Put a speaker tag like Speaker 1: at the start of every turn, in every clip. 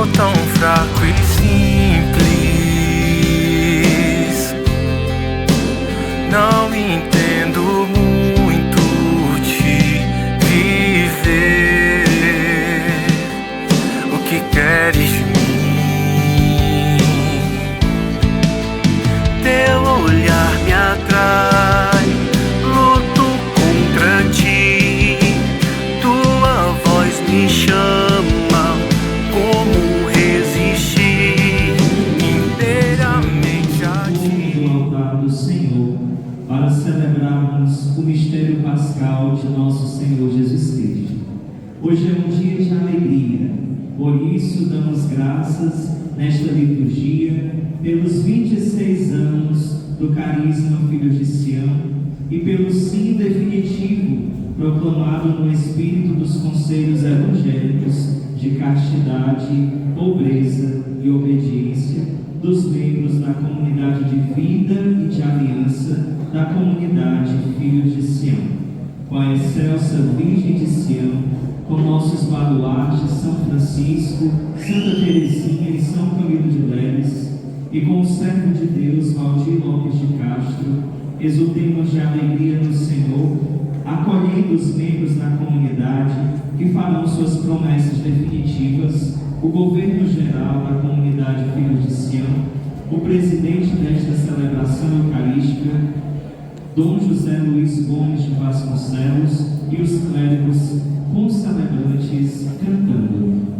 Speaker 1: Sou tão fraco e simples, não entendo muito de viver. O que queres de mim? Teu olhar me atrai, luto contra ti. Tua voz me chama, como resistir inteiramente a ti?
Speaker 2: Do altar do Senhor, para celebrarmos o mistério pascal de nosso Senhor Jesus Cristo. Hoje é um dia de alegria, por isso damos graças nesta liturgia pelos 26 anos do carisma Filhos de Sião e pelo sim definitivo proclamado no espírito dos conselhos evangélicos de castidade, pobreza e obediência dos membros da comunidade de vida e de aliança da comunidade Filhos de Sião. Com a excelsa Virgem de Sião, com nossos baluartes São Francisco, Santa Teresinha e São Camilo de Leles, e com o servo de Deus Valdir Lopes de Castro, exultemos de alegria no Senhor, acolhendo os membros da comunidade que farão suas promessas definitivas, o governo geral da comunidade Filhos de Sião, o presidente desta celebração eucarística, Dom José Luiz Gomes de Vasconcelos, e os clérigos concelebrantes cantando.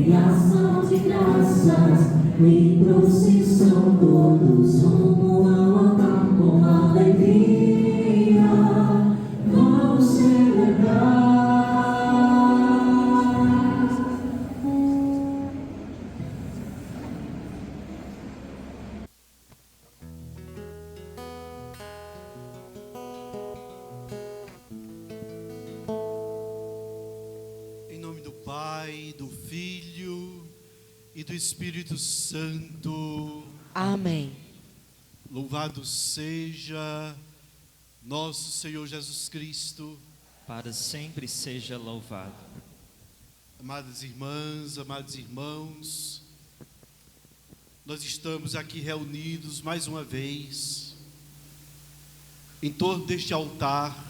Speaker 3: em ação de graças, em procissão todos rumo ao altar com alegria, vamos celebrar.
Speaker 1: Em nome do Pai, do Filho e do Espírito Santo.
Speaker 4: Amém.
Speaker 1: Louvado seja nosso Senhor Jesus Cristo.
Speaker 5: Para sempre seja louvado.
Speaker 1: Amadas irmãs, amados irmãos, nós estamos aqui reunidos mais uma vez em torno deste altar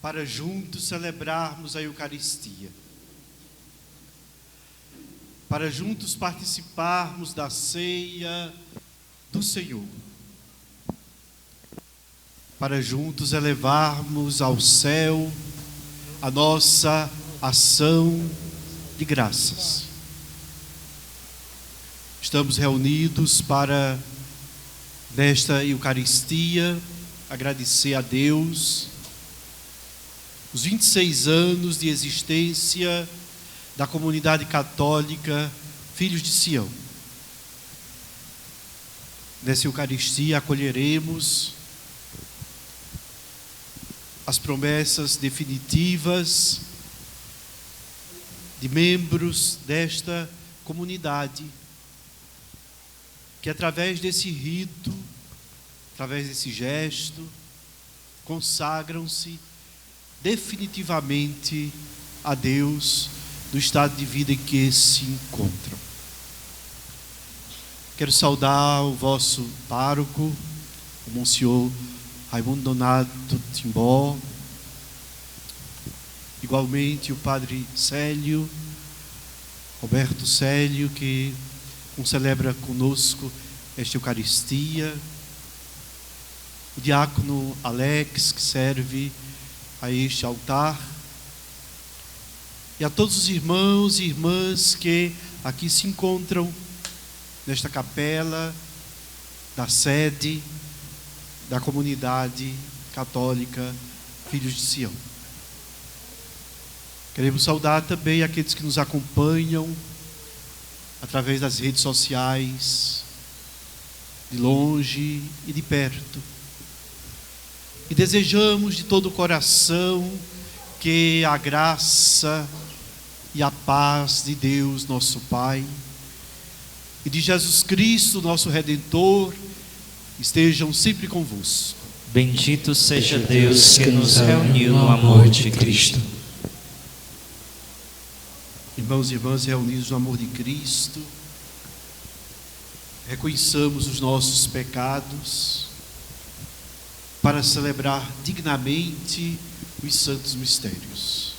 Speaker 1: para juntos celebrarmos a Eucaristia, para juntos participarmos da ceia do Senhor, para juntos elevarmos ao céu a nossa ação de graças. Estamos reunidos para, nesta Eucaristia, agradecer a Deus os 26 anos de existência da comunidade católica Filhos de Sião. Nessa Eucaristia acolheremos as promessas definitivas de membros desta comunidade, que através desse rito, através desse gesto, consagram-se definitivamente a Deus do estado de vida em que se encontram. Quero saudar o vosso pároco, o Monsenhor Raimundo Donato Timbó, igualmente o Padre Célio, Roberto Célio, que celebra conosco esta Eucaristia, o diácono Alex, que serve a este altar, e a todos os irmãos e irmãs que aqui se encontram nesta capela da sede da comunidade católica Filhos de Sião. Queremos saudar também aqueles que nos acompanham através das redes sociais, de longe e de perto. E desejamos de todo o coração que a graça e a paz de Deus, nosso Pai, e de Jesus Cristo, nosso Redentor, estejam sempre convosco.
Speaker 5: Bendito seja Deus que nos reuniu no amor de Cristo.
Speaker 1: Irmãos e irmãs reunidos no amor de Cristo, reconheçamos os nossos pecados para celebrar dignamente os santos mistérios.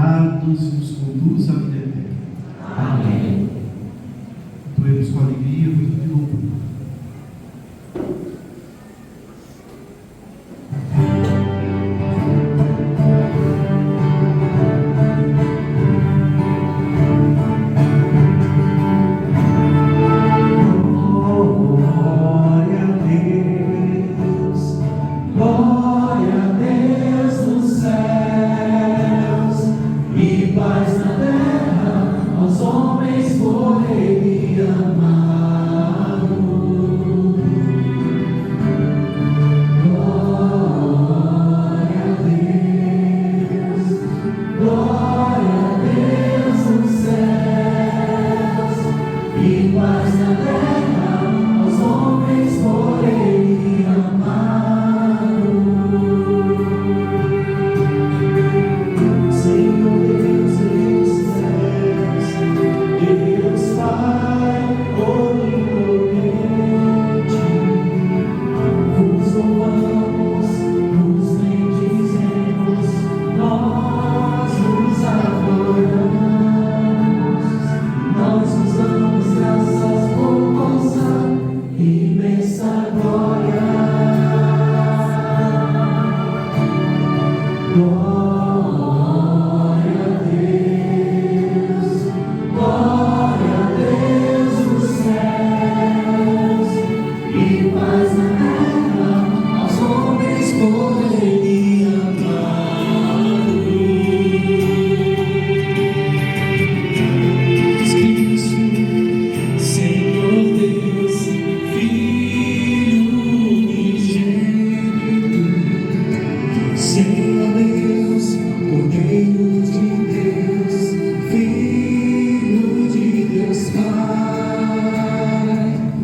Speaker 1: pecados e nos conduz à vida eterna.
Speaker 2: Amém.
Speaker 1: Entoemos com alegria o hino de louvor.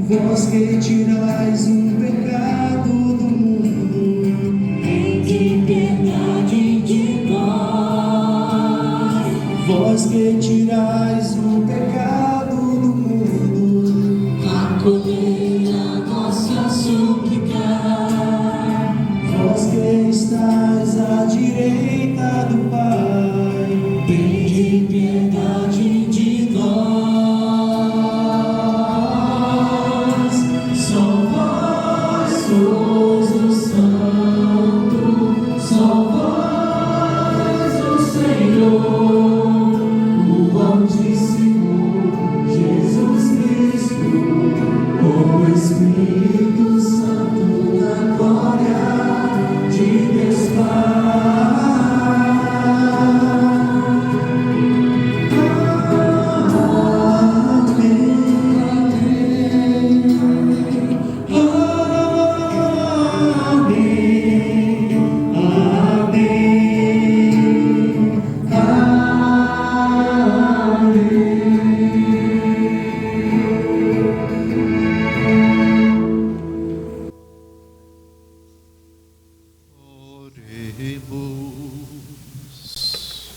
Speaker 4: Vós que tirais o pecado do mundo,
Speaker 3: tende piedade de nós.
Speaker 4: vós que tirais o pecado do mundo,
Speaker 3: Acolhei a nossa súplica.
Speaker 4: vós que estáis à direita do Pai,
Speaker 3: Tende piedade de nós. Só vós sois o Santo, só vós o Senhor, o Altíssimo Jesus Cristo, com o Espírito Santo na glória de Deus Pai.
Speaker 1: Oremos.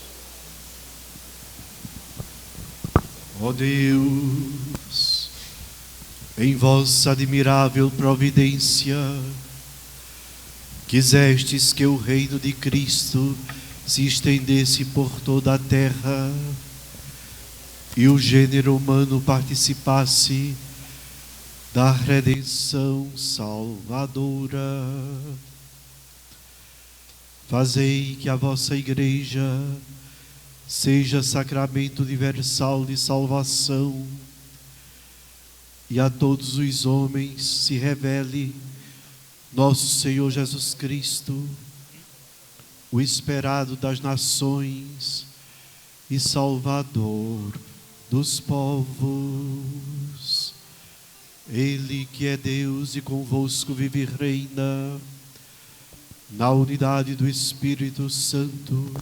Speaker 1: Ó Deus, em vossa admirável providência, quisestes que o reino de Cristo se estendesse por toda a terra e o gênero humano participasse da redenção salvadora. Fazei que a vossa Igreja seja sacramento universal de salvação e a todos os homens se revele nosso Senhor Jesus Cristo, o esperado das nações e Salvador dos povos. Ele que é Deus e convosco vive e reina na unidade do Espírito Santo,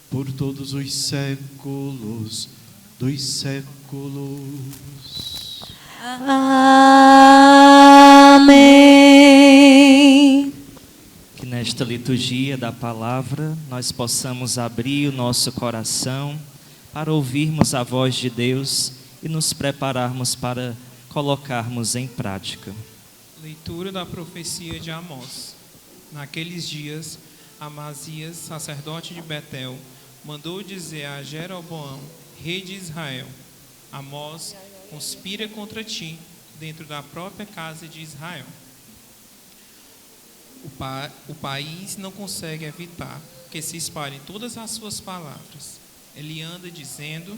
Speaker 1: por todos os séculos dos séculos.
Speaker 6: Amém.
Speaker 5: Que nesta liturgia da palavra nós possamos abrir o nosso coração para ouvirmos a voz de Deus e nos prepararmos para colocarmos em prática.
Speaker 7: Leitura da profecia de Amós. Naqueles dias, Amazias, sacerdote de Betel, mandou dizer a Jeroboão, rei de Israel: Amós conspira contra ti dentro da própria casa de Israel. O país não consegue evitar que se espalhem todas as suas palavras. Ele anda dizendo: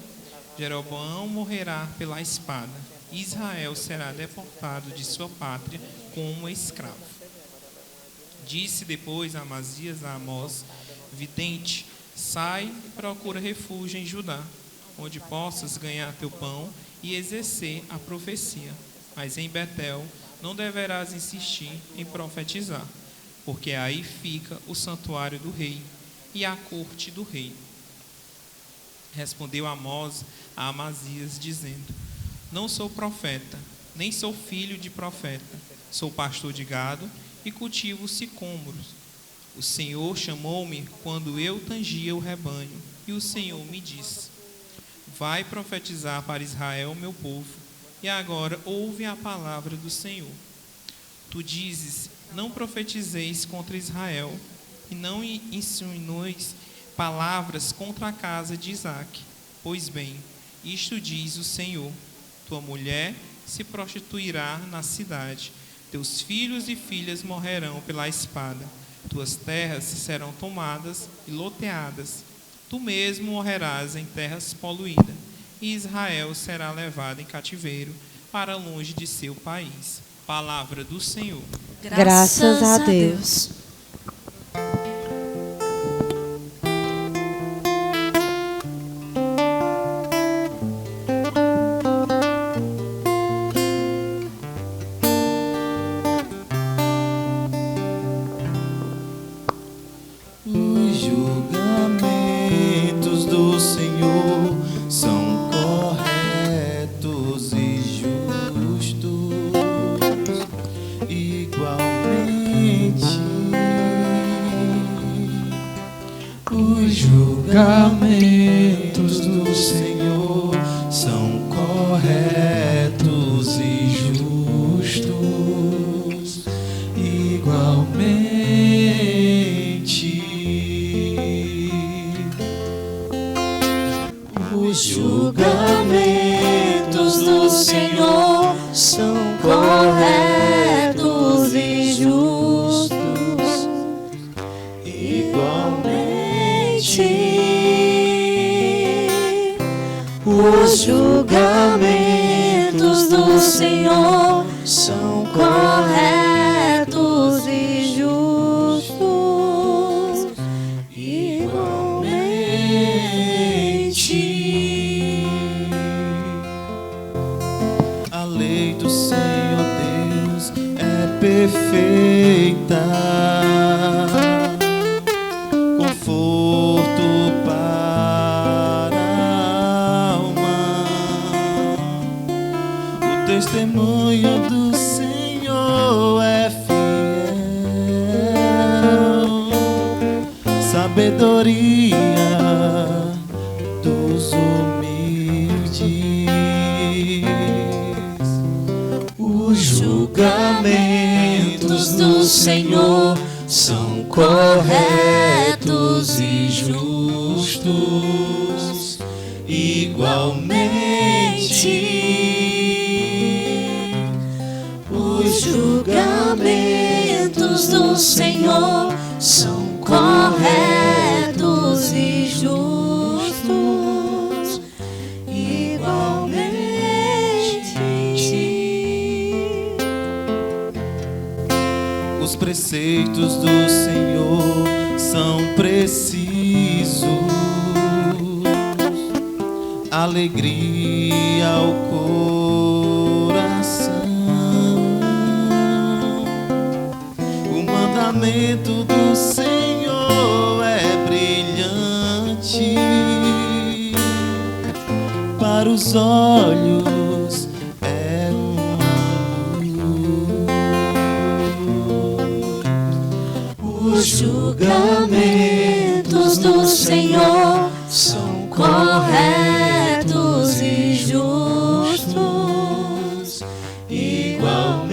Speaker 7: Jeroboão morrerá pela espada, e Israel será deportado de sua pátria como escravo. Disse depois Amazias a Amós, vidente: sai e procura refúgio em Judá, onde possas ganhar teu pão e exercer a profecia. Mas em Betel não deverás insistir em profetizar, porque aí fica o santuário do rei e a corte do rei. Respondeu Amós a Amazias, dizendo: não sou profeta, nem sou filho de profeta. Sou pastor de gado e cultivo sicômoros. O Senhor chamou-me quando eu tangia o rebanho, e o Senhor me disse: vai profetizar para Israel, meu povo, e agora ouve a palavra do Senhor. Tu dizes: não profetizeis contra Israel, e não insinueis palavras contra a casa de Isaque. Pois bem, isto diz o Senhor: tua mulher se prostituirá na cidade, teus filhos e filhas morrerão pela espada, tuas terras serão tomadas e loteadas, tu mesmo morrerás em terras poluídas, e Israel será levado em cativeiro para longe de seu país. Palavra do Senhor.
Speaker 6: Graças a Deus.
Speaker 4: Os julgamentos do Senhor são corretos e justos, igualmente. Os julgamentos do Senhor são corretos e justos, igualmente. Os julgamentos do Senhor são corretos e justos, igualmente. Os julgamentos do Senhor são corretos e justos, igualmente. A lei do Senhor Deus é perfeita, conforto para a alma. O testemunho do Senhor é fiel, sabedoria dos humildes. Os julgamentos do Senhor são corretos e justos, igualmente. Os julgamentos do Senhor são corretos e justos, igualmente. Os preceitos do Senhor são precisos, alegria ao coração. O mandamento do Senhor é brilhante para os olhos, é uma luz. Os julgamentos do Senhor são corretos e justos, igualmente.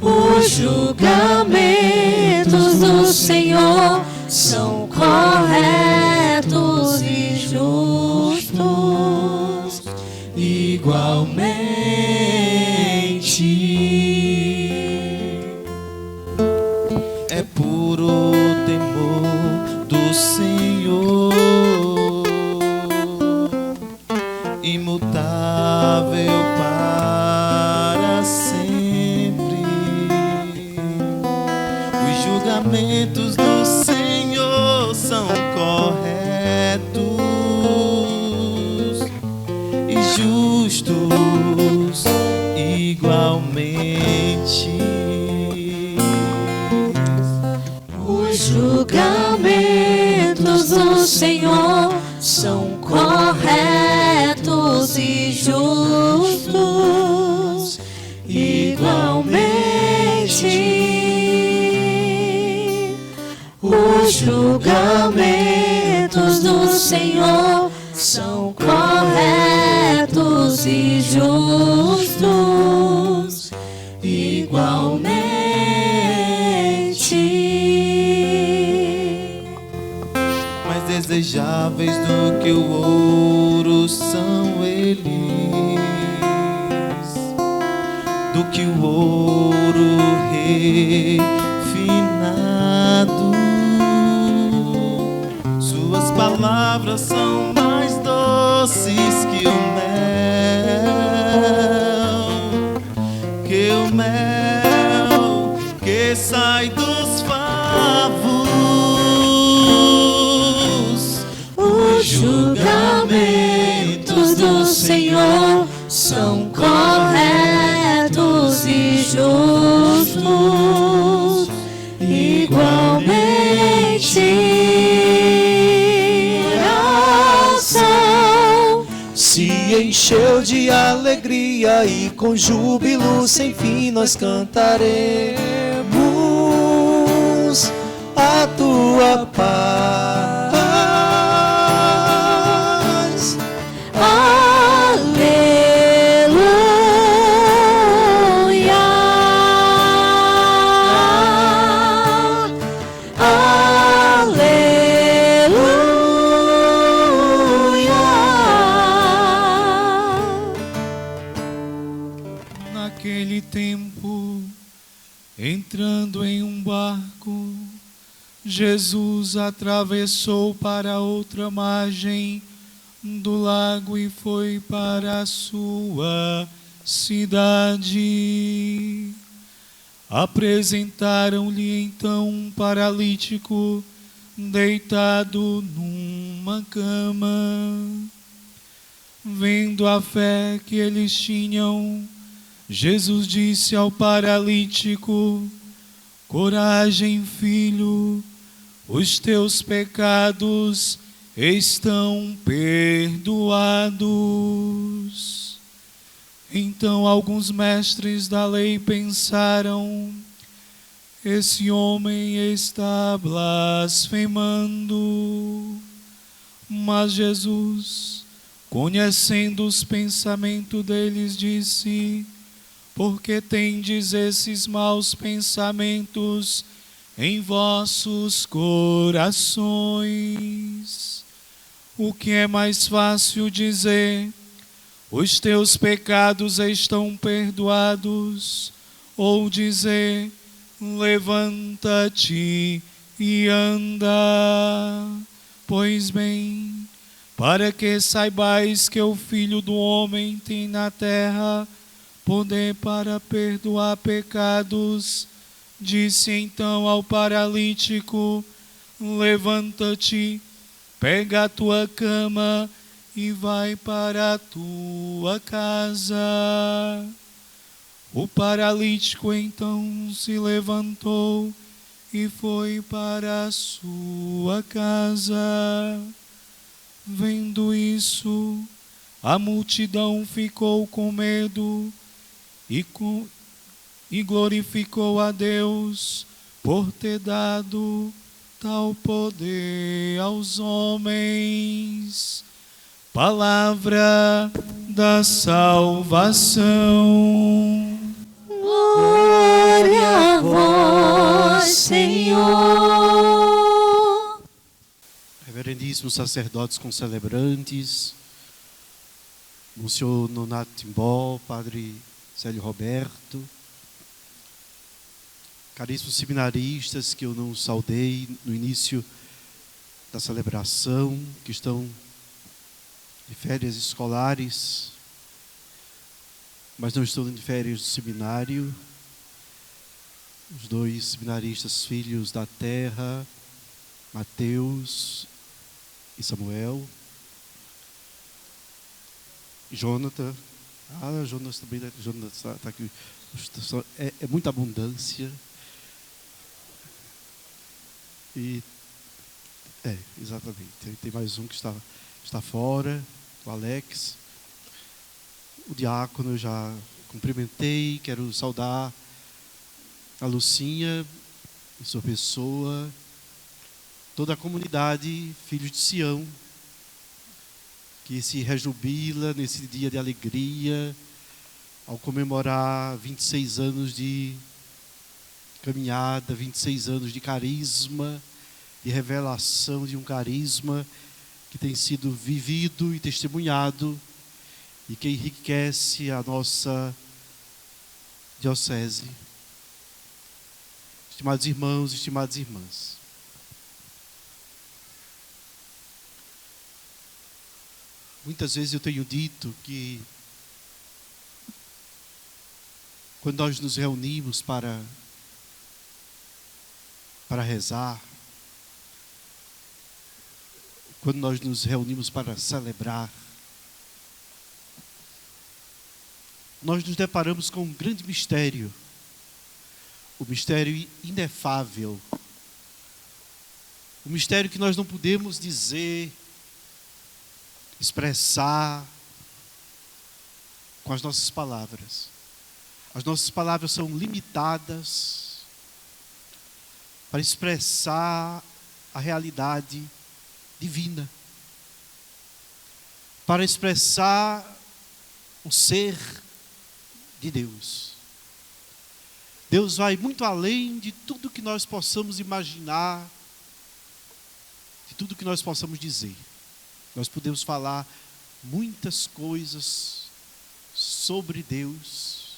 Speaker 4: Os julgamentos do
Speaker 6: Senhor são corretos e justos igualmente.
Speaker 3: É puro temor do Senhor, imutável para sempre. Os julgamentos do Senhor são corretos e justos igualmente.
Speaker 6: Os julgamentos do Senhor são corretos e justos igualmente. Os julgamentos do Senhor são corretos e justos igualmente.
Speaker 3: Mais desejáveis do que o ouro são eles, do que o ouro refinado. Suas palavras são mais doces que o mel que sai dos favos.
Speaker 6: Os julgamentos do Senhor são corretos e justos igualmente. Oração
Speaker 4: Se encheu de alegria e com júbilo sem fim nós cantaremos a tua paz.
Speaker 8: Naquele tempo, entrando em um barco, Jesus atravessou para outra margem do lago e foi para a sua cidade. Apresentaram-lhe então um paralítico deitado numa cama. Vendo a fé que eles tinham, Jesus disse ao paralítico: coragem, filho, os teus pecados estão perdoados. Então alguns mestres da lei pensaram: esse homem está blasfemando. Mas Jesus, conhecendo os pensamentos deles, disse: por que tendes esses maus pensamentos em vossos corações? O que é mais fácil dizer: os teus pecados estão perdoados, ou dizer: levanta-te e anda? Pois bem, para que saibais que o Filho do Homem tem na terra poder para perdoar pecados, disse então ao paralítico: levanta-te, pega a tua cama e vai para a tua casa. O paralítico então se levantou e foi para a sua casa. Vendo isso, a multidão ficou com medo e glorificou a Deus por ter dado tal poder aos homens. Palavra da salvação.
Speaker 6: Glória a vós, Senhor.
Speaker 1: reverendíssimos sacerdotes concelebrantes, Monsenhor Nonato Timbó, Padre Célio Roberto, caríssimos seminaristas que eu não saudei no início da celebração, que estão de férias escolares, mas não estão de férias do seminário, os dois seminaristas filhos da terra, Mateus e Samuel, Jonathan, Jonas também, Jonas está aqui, é muita abundância, e, exatamente, tem mais um que está fora, o Alex, o diácono eu já cumprimentei, quero saudar a Lucinha, e sua pessoa, toda a comunidade Filhos de Sião, que se rejubila nesse dia de alegria, ao comemorar 26 anos de caminhada, 26 anos de carisma, de revelação de um carisma que tem sido vivido e testemunhado e que enriquece a nossa diocese. Estimados irmãos, estimadas irmãs, muitas vezes eu tenho dito que quando nós nos reunimos para rezar, quando nós nos reunimos para celebrar, nós nos deparamos com um grande mistério, o mistério inefável, o mistério que nós não podemos dizer, expressar com as nossas palavras. As nossas palavras são limitadas para expressar a realidade divina, para expressar o ser de Deus. Deus vai muito além de tudo que nós possamos imaginar, de tudo que nós possamos dizer. Nós podemos falar muitas coisas sobre Deus,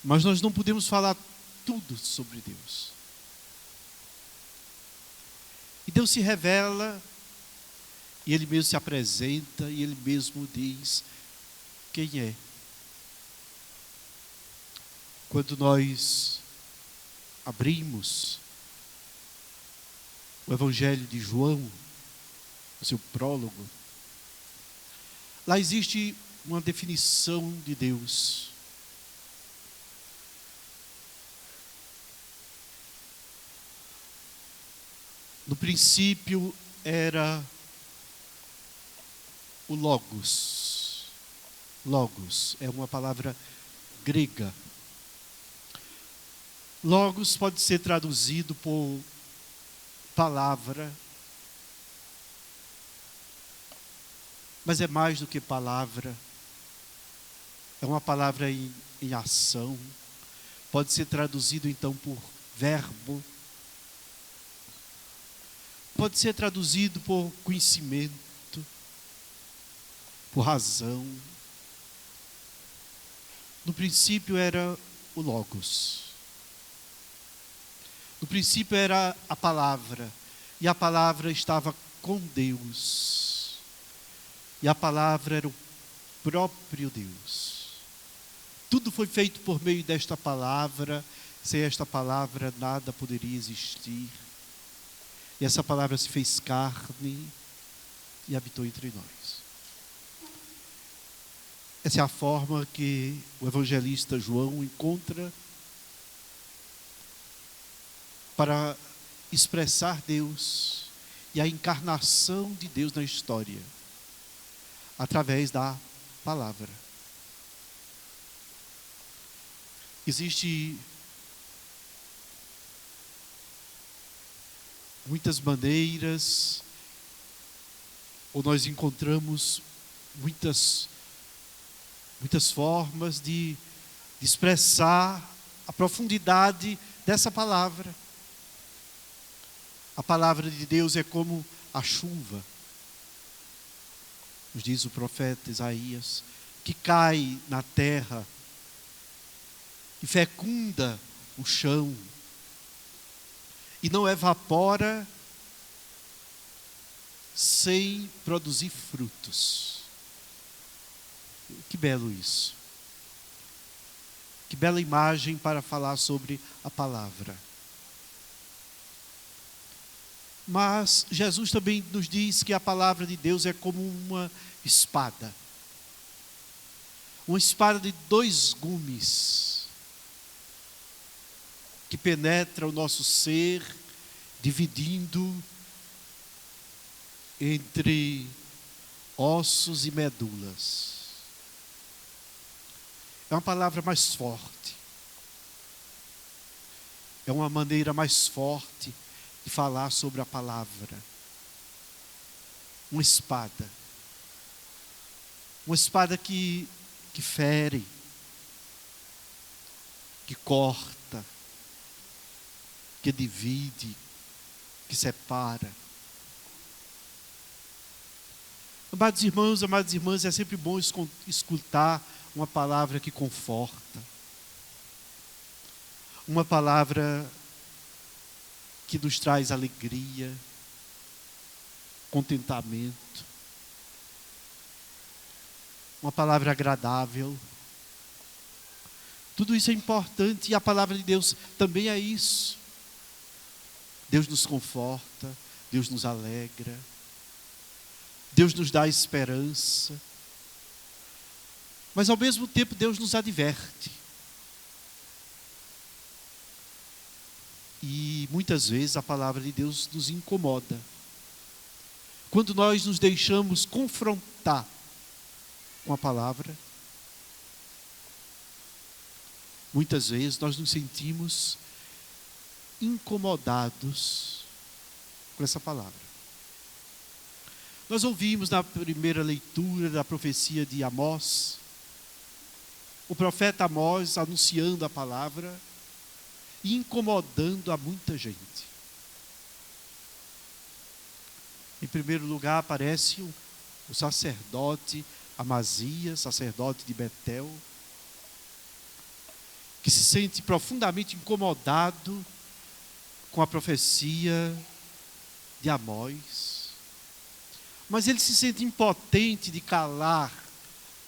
Speaker 1: mas nós não podemos falar tudo sobre Deus. E Deus se revela, e Ele mesmo se apresenta, e Ele mesmo diz quem é. Quando nós abrimos o Evangelho de João, o seu prólogo, lá existe uma definição de Deus. No princípio era o Logos. Logos é uma palavra grega. Logos pode ser traduzido por palavra, mas é mais do que palavra, é uma palavra em ação, pode ser traduzido então por verbo, pode ser traduzido por conhecimento, por razão. No princípio era o Logos. No princípio era a palavra, e a palavra estava com Deus. E a palavra era o próprio Deus. Tudo foi feito por meio desta palavra. Sem esta palavra nada poderia existir. E essa palavra se fez carne e habitou entre nós. Essa é a forma que o evangelista João encontra para expressar Deus e a encarnação de Deus na história, através da palavra. Existe muitas maneiras, ou nós encontramos muitas formas de expressar a profundidade dessa palavra. A palavra de Deus é como a chuva, nos diz o profeta Isaías, que cai na terra e fecunda o chão e não evapora sem produzir frutos. Que belo isso. Que bela imagem para falar sobre a palavra. Mas Jesus também nos diz que a palavra de Deus é como uma espada. Uma espada de 2 gumes, que penetra o nosso ser, dividindo entre ossos e medulas. É uma palavra mais forte. É uma maneira mais forte de falar sobre a palavra. Uma espada. Uma espada que fere, que corta, que divide, que separa. Amados irmãos, amadas irmãs, é sempre bom escutar uma palavra que conforta. Uma palavra que nos traz alegria, contentamento. Uma palavra agradável. Tudo isso é importante e a palavra de Deus também é isso. Deus nos conforta, Deus nos alegra, Deus nos dá esperança. Mas ao mesmo tempo Deus nos adverte. E muitas vezes a palavra de Deus nos incomoda. Quando nós nos deixamos confrontar com a palavra, muitas vezes nós nos sentimos incomodados com essa palavra. Nós ouvimos na primeira leitura da profecia de Amós, o profeta Amós anunciando a palavra e incomodando a muita gente. Em primeiro lugar aparece o sacerdote Amazias, sacerdote de Betel, que se sente profundamente incomodado com a profecia de Amós. Mas ele se sente impotente de calar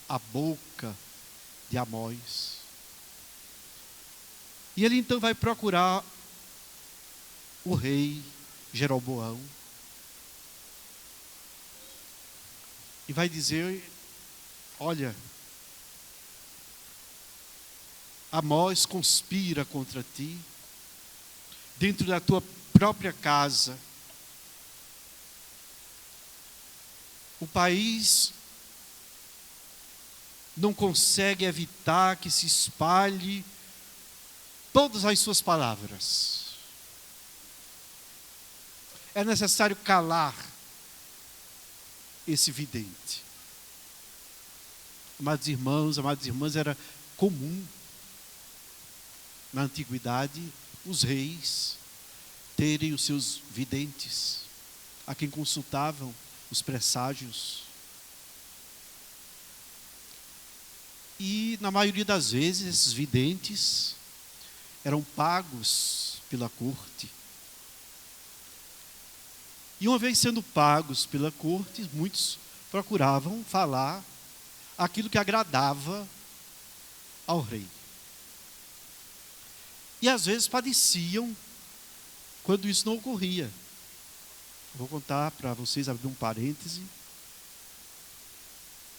Speaker 1: a boca de Amós. E ele então vai procurar o rei Jeroboão e vai dizer: olha, Amós conspira contra ti, dentro da tua própria casa. O país não consegue evitar que se espalhe todas as suas palavras. É necessário calar esse vidente. Amados irmãos, amadas irmãs, era comum na antiguidade os reis terem os seus videntes, a quem consultavam os presságios. E na maioria das vezes esses videntes eram pagos pela corte. E uma vez sendo pagos pela corte, muitos procuravam falar aquilo que agradava ao rei. E às vezes padeciam quando isso não ocorria. Vou contar para vocês, abrir um parêntese,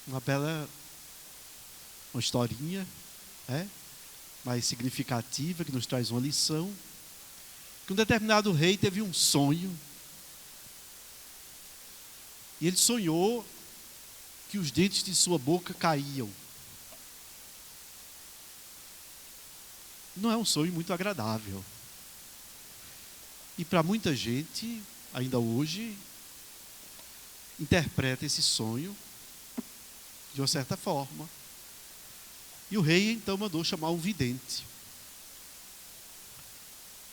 Speaker 1: uma historinha, mais significativa, que nos traz uma lição. Que um determinado rei teve um sonho, e ele sonhou que os dentes de sua boca caíam. Não é um sonho muito agradável. E para muita gente, ainda hoje, interpreta esse sonho de uma certa forma. E o rei então mandou chamar um vidente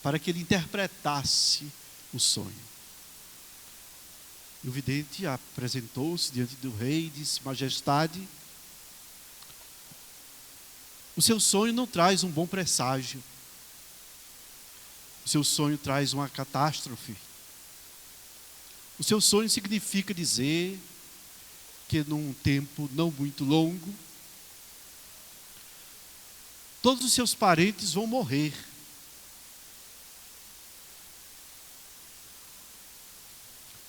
Speaker 1: para que ele interpretasse o sonho. E o vidente apresentou-se diante do rei e disse: Majestade, o seu sonho não traz um bom presságio. O seu sonho traz uma catástrofe. O seu sonho significa dizer que num tempo não muito longo, todos os seus parentes vão morrer.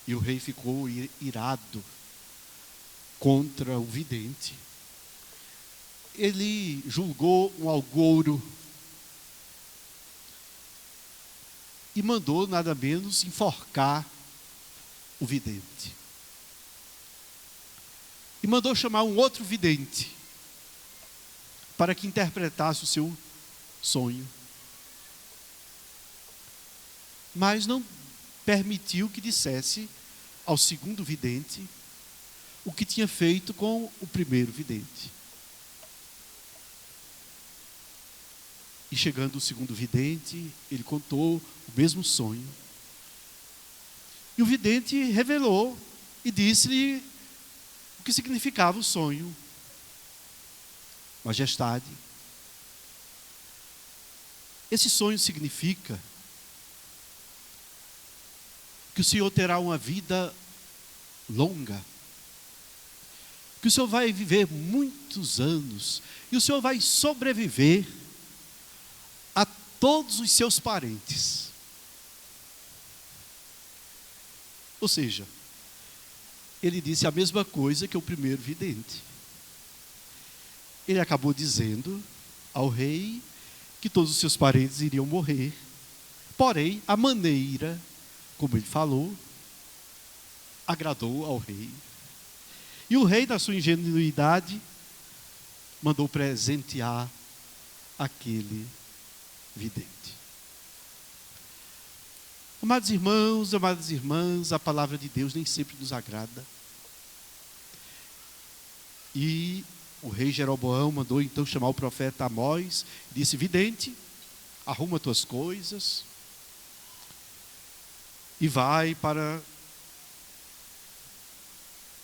Speaker 1: E o rei ficou irado contra o vidente. Ele julgou um agouro e mandou nada menos enforcar o vidente. E mandou chamar um outro vidente para que interpretasse o seu sonho. Mas não permitiu que dissesse ao segundo vidente o que tinha feito com o primeiro vidente. E chegando o segundo vidente, ele contou o mesmo sonho. E o vidente revelou e disse-lhe o que significava o sonho. Majestade, esse sonho significa que o Senhor terá uma vida longa, que o Senhor vai viver muitos anos, e o Senhor vai sobreviver a todos os seus parentes. Ou seja, ele disse a mesma coisa que o primeiro vidente. Ele acabou dizendo ao rei que todos os seus parentes iriam morrer, porém, a maneira como ele falou agradou ao rei. E o rei, na sua ingenuidade, mandou presentear aquele vidente. Amados irmãos, amadas irmãs, a palavra de Deus nem sempre nos agrada. E o rei Jeroboão mandou então chamar o profeta Amós, disse: vidente, arruma tuas coisas e vai para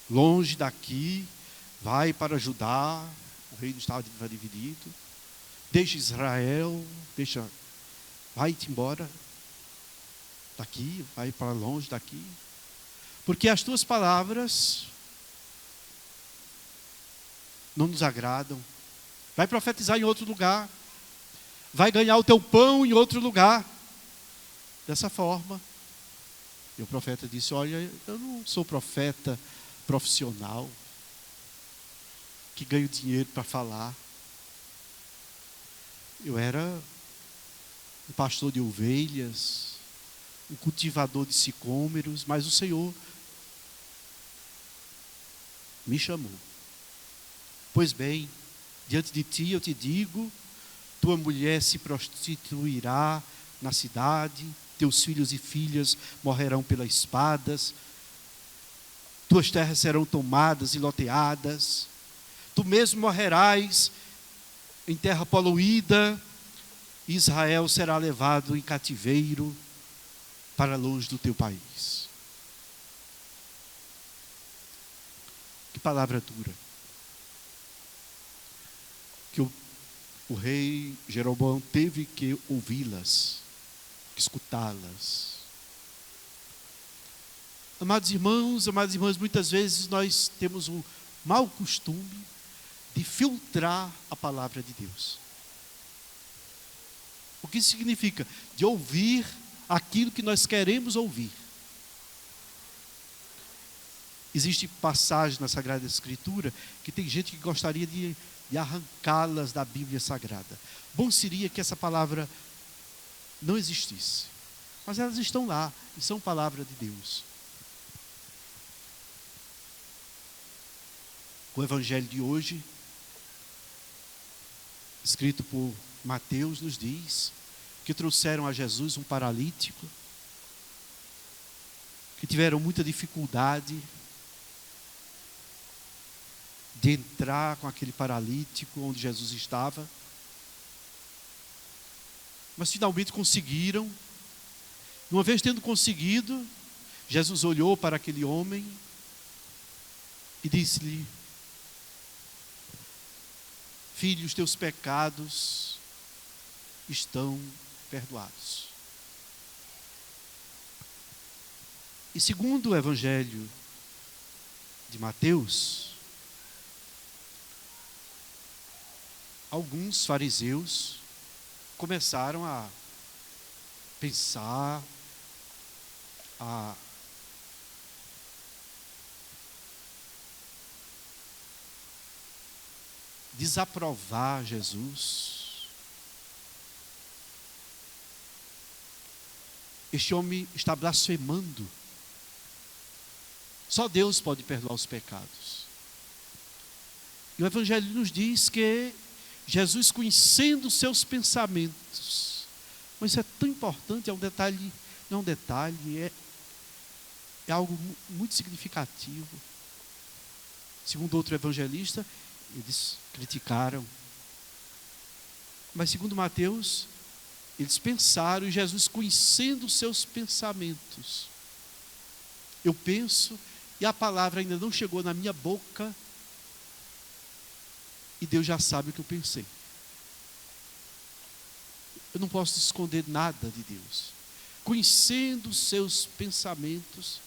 Speaker 1: longe daqui, vai para Judá. O reino estava dividido. Deixa Israel, vai-te embora daqui, vai para longe daqui, porque as tuas palavras não nos agradam. Vai profetizar em outro lugar, vai ganhar o teu pão em outro lugar. Dessa forma. E o profeta disse: olha, eu não sou profeta profissional que ganho dinheiro para falar. Eu era um pastor de ovelhas, um cultivador de sicômeros, mas o Senhor me chamou. Pois bem, diante de ti eu te digo: tua mulher se prostituirá na cidade, teus filhos e filhas morrerão pelas espadas, tuas terras serão tomadas e loteadas, tu mesmo morrerás em terra poluída, Israel será levado em cativeiro para longe do teu país. Que palavra dura. Que o rei Jeroboão teve que ouvi-las, escutá-las. Amados irmãos, amadas irmãs, muitas vezes nós temos o mau costume de filtrar a palavra de Deus. O que isso significa? De ouvir aquilo que nós queremos ouvir. Existe passagem na Sagrada Escritura que tem gente que gostaria de arrancá-las da Bíblia Sagrada. Bom seria que essa palavra não existisse. Mas elas estão lá e são palavra de Deus. O Evangelho de hoje, escrito por Mateus, nos diz que trouxeram a Jesus um paralítico, que tiveram muita dificuldade de entrar com aquele paralítico onde Jesus estava, mas finalmente conseguiram. Uma vez tendo conseguido, Jesus olhou para aquele homem e disse-lhe: filho, os teus pecados estão perdoados. E segundo o Evangelho de Mateus, alguns fariseus começaram a pensar, a desaprovar Jesus. Este homem está blasfemando. Só Deus pode perdoar os pecados. E o Evangelho nos diz que Jesus, conhecendo os seus pensamentos, mas isso é tão importante, é um detalhe, não é um detalhe, é algo muito significativo. Segundo outro evangelista, eles criticaram. Mas segundo Mateus, eles pensaram, e Jesus, conhecendo os seus pensamentos, eu penso, e a palavra ainda não chegou na minha boca, e Deus já sabe o que eu pensei. Eu não posso esconder nada de Deus. Conhecendo os seus pensamentos,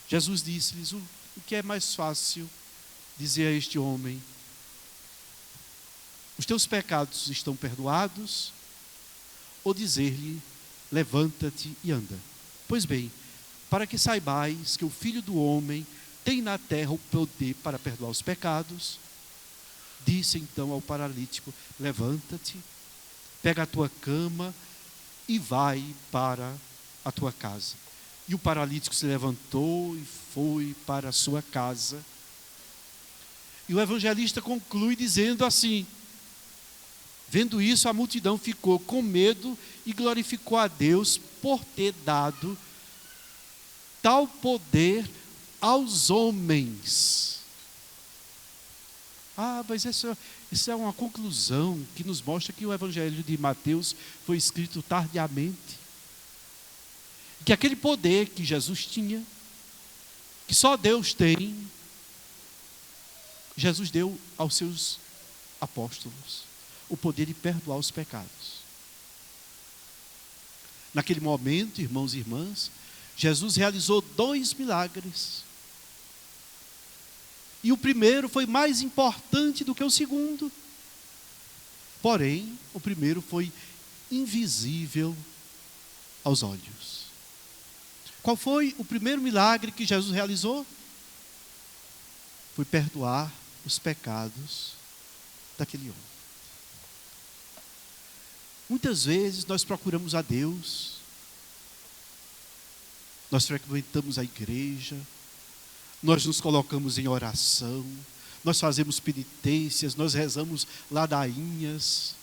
Speaker 1: Jesus disse-lhes: o que é mais fácil dizer a este homem: os teus pecados estão perdoados, ou dizer-lhe: levanta-te e anda? Pois bem, para que saibais que o Filho do Homem tem na terra o poder para perdoar os pecados, disse então ao paralítico: levanta-te, pega a tua cama e vai para a tua casa. E o paralítico se levantou e foi para a sua casa. E o evangelista conclui dizendo assim: vendo isso, a multidão ficou com medo e glorificou a Deus por ter dado tal poder aos homens. Mas isso é uma conclusão que nos mostra que o Evangelho de Mateus foi escrito tardiamente. Que aquele poder que Jesus tinha, que só Deus tem, Jesus deu aos seus apóstolos o poder de perdoar os pecados. Naquele momento, irmãos e irmãs, Jesus realizou 2 milagres. E o primeiro foi mais importante do que o segundo. Porém, o primeiro foi invisível aos olhos. Qual foi o primeiro milagre que Jesus realizou? Foi perdoar os pecados daquele homem. Muitas vezes nós procuramos a Deus, nós frequentamos a igreja, nós nos colocamos em oração, nós fazemos penitências, nós rezamos ladainhas,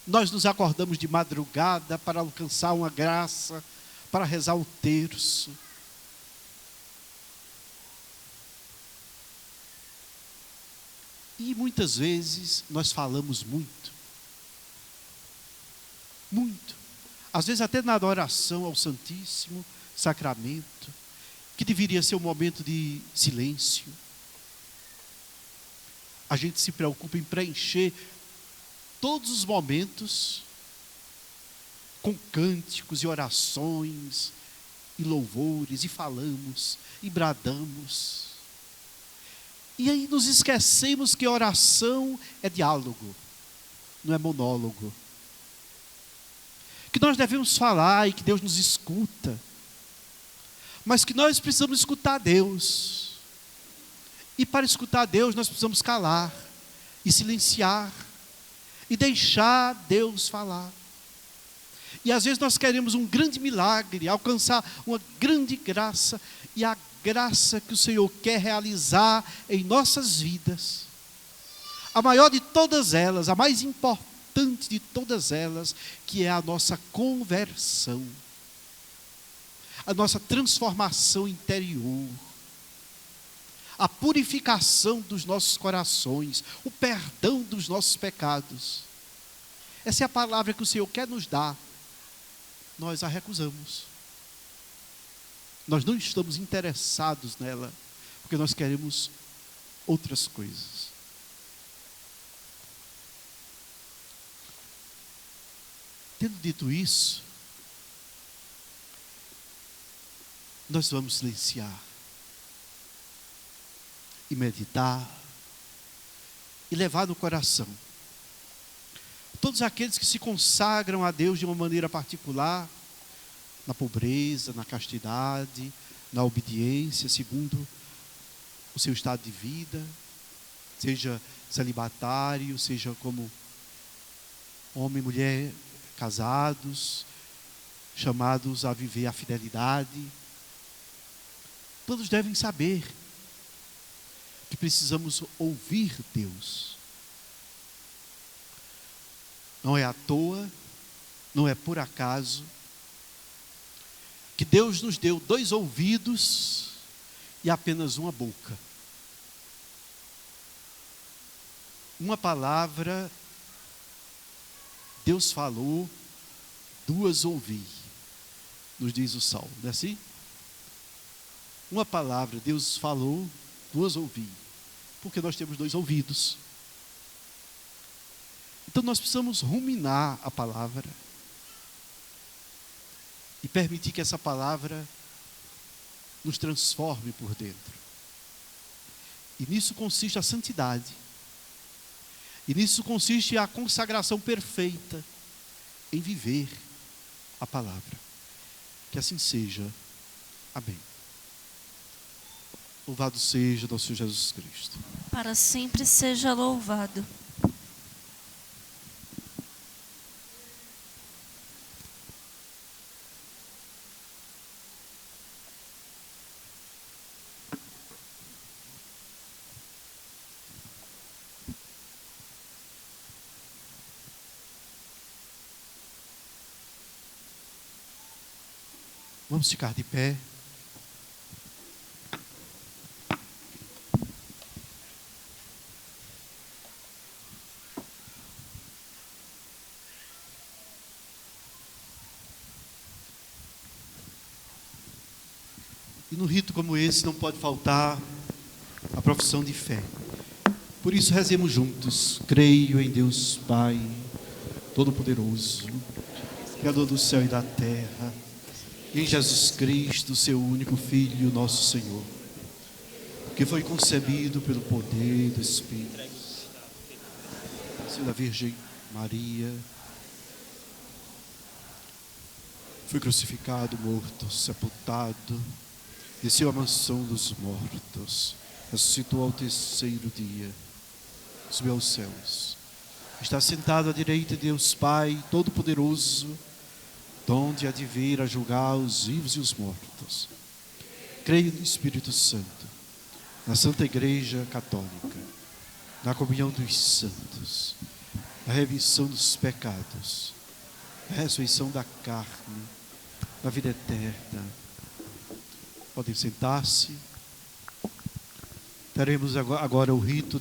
Speaker 1: nós nos acordamos de madrugada para alcançar uma graça, para rezar o terço. E muitas vezes nós falamos muito. Às vezes até na adoração ao Santíssimo Sacramento, que deveria ser um momento de silêncio. A gente se preocupa em preencher todos os momentos com cânticos e orações e louvores, e falamos, e bradamos. E aí nos esquecemos que oração é diálogo, não é monólogo. Que nós devemos falar e que Deus nos escuta, mas que nós precisamos escutar Deus. E para escutar Deus nós precisamos calar e silenciar e deixar Deus falar. E às vezes nós queremos um grande milagre, alcançar uma grande graça, e a graça que o Senhor quer realizar em nossas vidas, a maior de todas elas, a mais importante de todas elas, que é a nossa conversão, a nossa transformação interior, a purificação dos nossos corações, o perdão dos nossos pecados. Essa é a palavra que o Senhor quer nos dar. Nós a recusamos. Nós não estamos interessados nela, porque nós queremos outras coisas. Tendo dito isso, nós vamos silenciar e meditar e levar no coração todos aqueles que se consagram a Deus de uma maneira particular, na pobreza, na castidade, na obediência, segundo o seu estado de vida, seja celibatário, seja como homem e mulher casados, chamados a viver a fidelidade. Todos devem saber que precisamos ouvir Deus. Não é à toa, não é por acaso, que Deus nos deu 2 ouvidos e apenas uma boca. Uma palavra, Deus falou, 2 ouvi, nos diz o Salmo, não é assim? Uma palavra, Deus falou, 2 ouvi, porque nós temos 2 ouvidos. Então nós precisamos ruminar a palavra e permitir que essa palavra nos transforme por dentro. E nisso consiste a santidade. E nisso consiste a consagração perfeita em viver a palavra. Que assim seja. Amém. Louvado seja nosso Senhor Jesus Cristo.
Speaker 6: Para sempre seja louvado.
Speaker 1: Vamos ficar de pé. E num rito como esse não pode faltar a profissão de fé. Por isso rezemos juntos. Creio em Deus Pai Todo-Poderoso, Criador do céu e da terra, e em Jesus Cristo, seu único Filho, nosso Senhor, que foi concebido pelo poder do Espírito, nasceu da Virgem Maria, foi crucificado, morto, sepultado, desceu à mansão dos mortos, ressuscitou ao 3º dia, subiu aos céus, está sentado à direita de Deus Pai Todo-Poderoso, donde há de vir a julgar os vivos e os mortos. Creio no Espírito Santo, na Santa Igreja Católica, na comunhão dos santos, na remissão dos pecados, na ressurreição da carne, na vida eterna. Podem sentar-se. Teremos agora o rito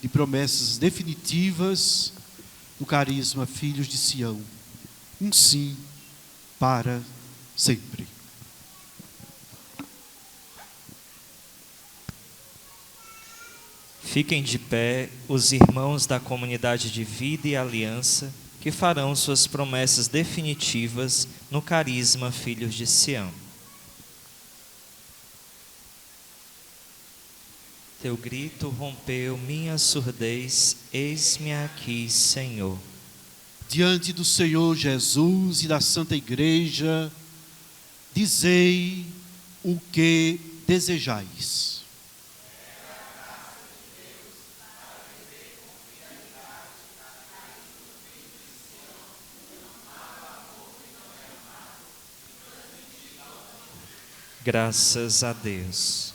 Speaker 1: de promessas definitivas do carisma Filhos de Sião. Um sim para sempre.
Speaker 5: Fiquem de pé os irmãos da comunidade de vida e aliança que farão suas promessas definitivas no carisma Filhos de Sião. Teu grito rompeu minha surdez, eis-me aqui, Senhor.
Speaker 1: Diante do Senhor Jesus e da Santa Igreja, dizei o que desejais.
Speaker 5: Graças a Deus.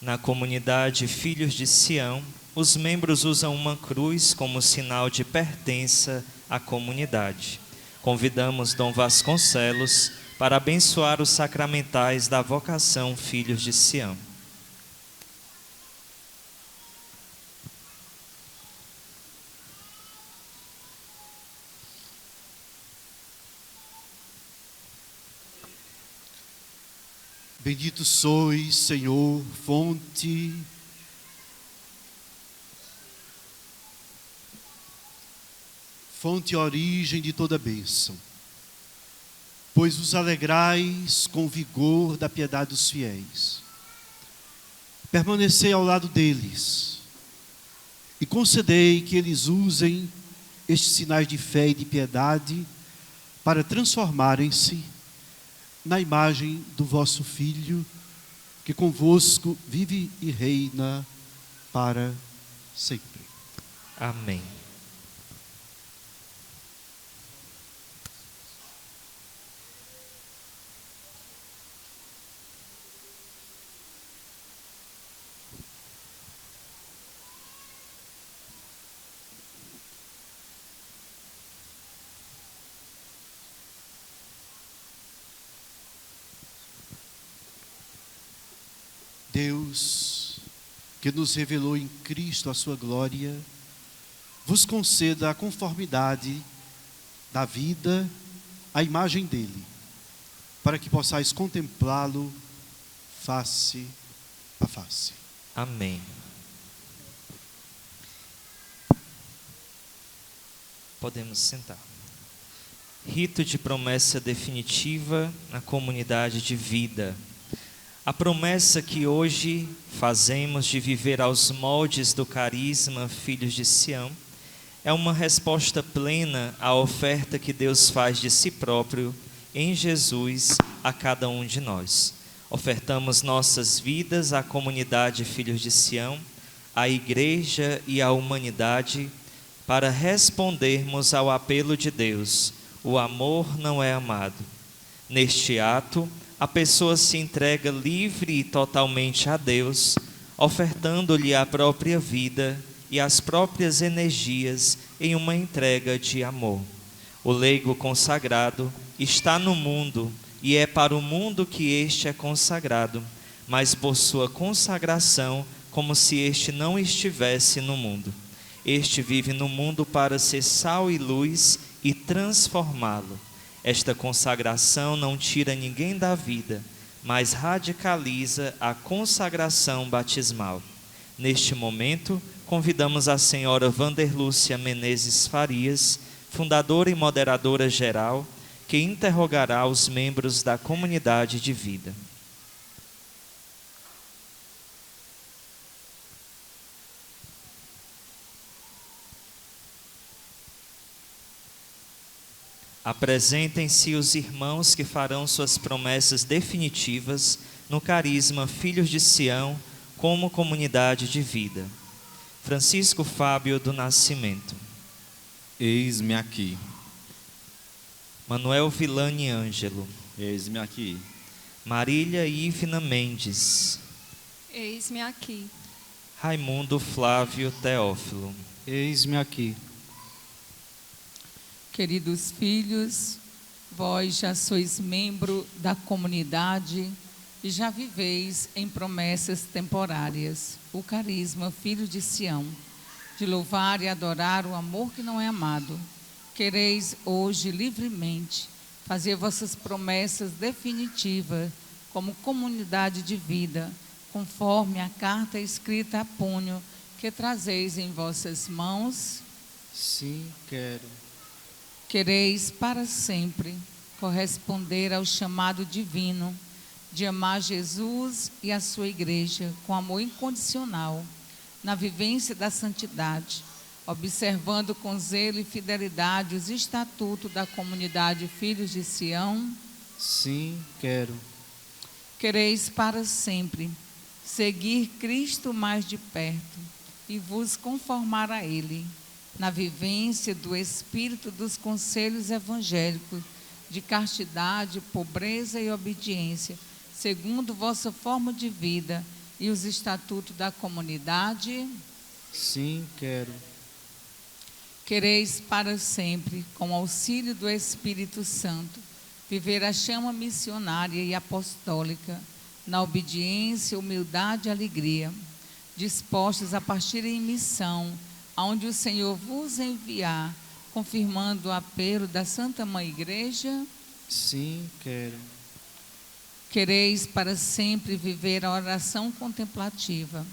Speaker 5: Na comunidade Filhos de Sião, os membros usam uma cruz como sinal de pertença à comunidade. Convidamos Dom Vasconcelos para abençoar os sacramentais da vocação Filhos de Sião.
Speaker 1: Bendito sois, Senhor, fonte e origem de toda bênção, pois vos alegrais com o vigor da piedade dos fiéis. Permanecei ao lado deles e concedei que eles usem estes sinais de fé e de piedade para transformarem-se na imagem do vosso Filho, que convosco vive e reina para sempre.
Speaker 5: Amém.
Speaker 1: Deus, que nos revelou em Cristo a sua glória, vos conceda a conformidade da vida à imagem dele, para que possais contemplá-lo face a face.
Speaker 5: Amém. Podemos sentar. Rito de promessa definitiva na comunidade de vida. A promessa que hoje fazemos de viver aos moldes do carisma Filhos de Sião é uma resposta plena à oferta que Deus faz de si próprio em Jesus a cada um de nós. Ofertamos nossas vidas à comunidade Filhos de Sião, à igreja e à humanidade para respondermos ao apelo de Deus: o amor não é amado. Neste ato, a pessoa se entrega livre e totalmente a Deus, ofertando-lhe a própria vida e as próprias energias em uma entrega de amor. O leigo consagrado está no mundo e é para o mundo que este é consagrado, mas por sua consagração, como se este não estivesse no mundo. Este vive no mundo para ser sal e luz e transformá-lo. Esta consagração não tira ninguém da vida, mas radicaliza a consagração batismal. Neste momento, convidamos a senhora Vanderlúcia Menezes Farias, fundadora e moderadora geral, que interrogará os membros da comunidade de vida. Apresentem-se os irmãos que farão suas promessas definitivas no carisma Filhos de Sião como comunidade de vida. Francisco Fábio do Nascimento.
Speaker 3: Eis-me aqui.
Speaker 5: Manuel Villani Ângelo.
Speaker 3: Eis-me aqui.
Speaker 5: Marília Ivna Mendes.
Speaker 9: Eis-me aqui.
Speaker 5: Raimundo Flávio Teófilo.
Speaker 1: Eis-me aqui.
Speaker 10: Queridos filhos, vós já sois membro da comunidade e já viveis em promessas temporárias, o carisma Filho de Sião, de louvar e adorar o amor que não é amado. Quereis hoje livremente fazer vossas promessas definitivas como comunidade de vida, conforme a carta escrita a punho que trazeis em vossas mãos?
Speaker 1: Sim, quero.
Speaker 10: Quereis para sempre corresponder ao chamado divino de amar Jesus e a sua igreja com amor incondicional, na vivência da santidade, observando com zelo e fidelidade os estatutos da comunidade Filhos de Sião?
Speaker 1: Sim, quero.
Speaker 10: Quereis para sempre seguir Cristo mais de perto e vos conformar a Ele, na vivência do espírito dos conselhos evangélicos, de castidade, pobreza e obediência, segundo vossa forma de vida e os estatutos da comunidade?
Speaker 1: Sim, quero.
Speaker 10: Quereis para sempre, com auxílio do Espírito Santo, viver a chama missionária e apostólica, na obediência, humildade e alegria, dispostos a partir em missão, aonde o Senhor vos enviar, confirmando o apelo da Santa Mãe Igreja?
Speaker 1: Sim, quero.
Speaker 10: Quereis para sempre viver a oração contemplativa,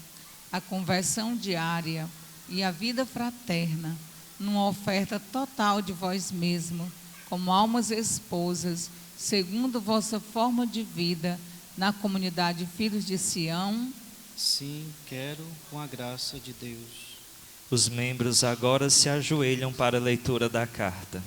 Speaker 10: a conversão diária e a vida fraterna, numa oferta total de vós mesmo, como almas esposas, segundo vossa forma de vida, na comunidade Filhos de Sião.
Speaker 4: Sim, quero com a graça de Deus.
Speaker 5: Os membros agora se ajoelham para a leitura da carta.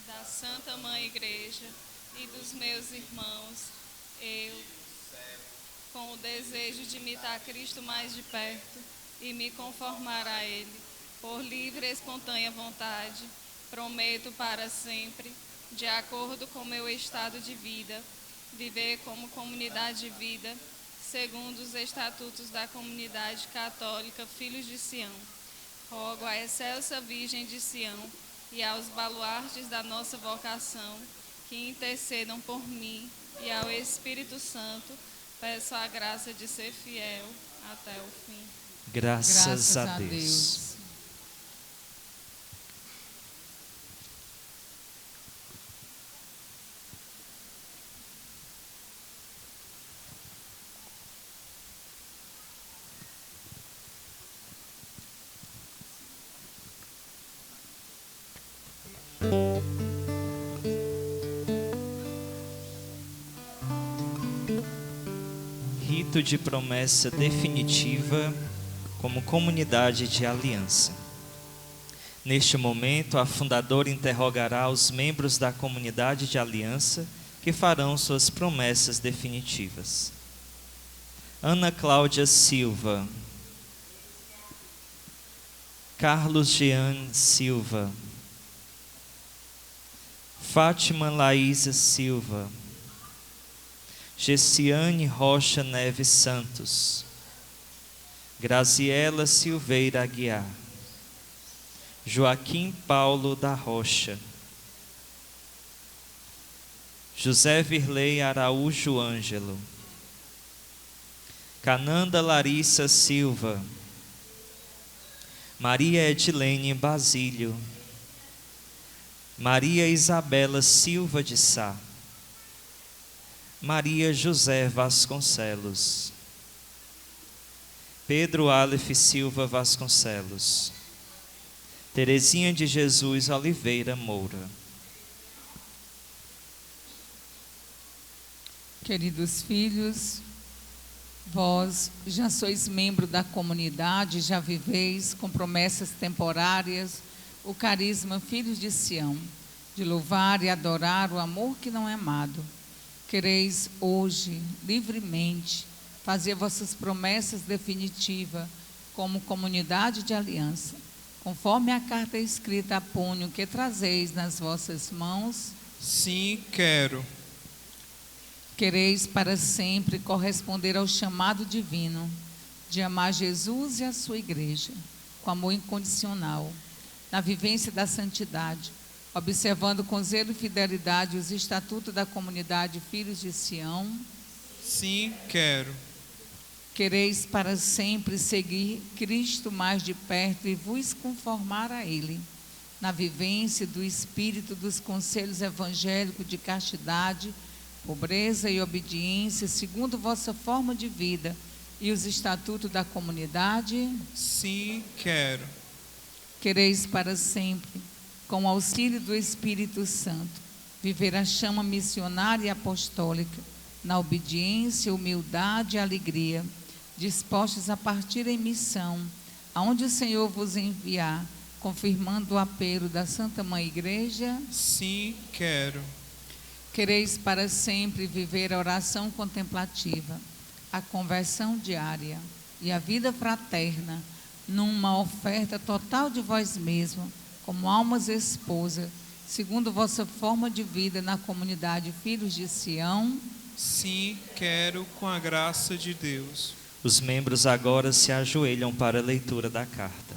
Speaker 9: Da Santa Mãe Igreja e dos meus irmãos, eu, com o desejo de imitar Cristo mais de perto e me conformar a Ele, por livre e espontânea vontade, prometo para sempre, de acordo com meu estado de vida, viver como comunidade de vida, segundo os estatutos da comunidade católica Filhos de Sião. Rogo à excelsa Virgem de Sião e aos baluartes da nossa vocação, que intercedam por mim, e ao Espírito Santo, peço a graça de ser fiel até o fim.
Speaker 5: Graças a Deus. Rito de promessa definitiva como comunidade de aliança. Neste momento, a fundadora interrogará os membros da comunidade de aliança que farão suas promessas definitivas. Ana Cláudia Silva, Carlos Jean Silva, Fátima Laísa Silva, Gessiane Rocha Neves Santos, Graziela Silveira Aguiar, Joaquim Paulo da Rocha, José Virley Araújo Ângelo, Cananda Larissa Silva, Maria Edilene Basílio, Maria Isabela Silva de Sá, Maria José Vasconcelos, Pedro Aleph Silva Vasconcelos, Terezinha de Jesus Oliveira Moura.
Speaker 10: Queridos filhos, vós já sois membro da comunidade, já viveis com promessas temporárias o carisma Filhos de Sião, de louvar e adorar o amor que não é amado. Quereis hoje, livremente, fazer vossas promessas definitivas como comunidade de aliança, conforme a carta escrita a punho que trazeis nas vossas mãos?
Speaker 7: Sim, quero.
Speaker 10: Quereis para sempre corresponder ao chamado divino de amar Jesus e a sua igreja com amor incondicional, na vivência da santidade, observando com zelo e fidelidade os estatutos da comunidade Filhos de Sião?
Speaker 7: Sim, quero.
Speaker 10: Quereis para sempre seguir Cristo mais de perto e vos conformar a Ele, na vivência do Espírito dos conselhos evangélicos de castidade, pobreza e obediência, segundo vossa forma de vida e os estatutos da comunidade?
Speaker 7: Sim, quero.
Speaker 10: Quereis para sempre, com o auxílio do Espírito Santo, viver a chama missionária e apostólica, na obediência, humildade e alegria, dispostos a partir em missão, aonde o Senhor vos enviar, confirmando o apelo da Santa Mãe Igreja?
Speaker 7: Sim, quero.
Speaker 10: Quereis para sempre viver a oração contemplativa, a conversão diária e a vida fraterna, numa oferta total de vós mesmos, como almas esposas, segundo vossa forma de vida na comunidade Filhos de Sião?
Speaker 7: Sim, quero, com a graça de Deus.
Speaker 5: Os membros agora se ajoelham para a leitura da carta.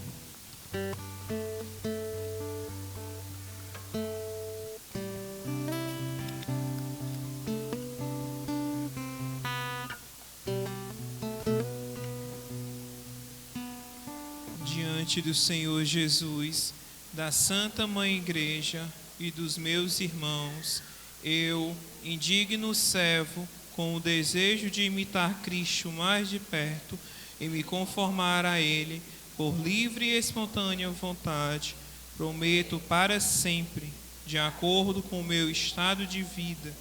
Speaker 7: Diante do Senhor Jesus, da Santa Mãe Igreja e dos meus irmãos, eu, indigno servo, com o desejo de imitar Cristo mais de perto e me conformar a Ele, por livre e espontânea vontade, prometo para sempre, de acordo com o meu estado de vida,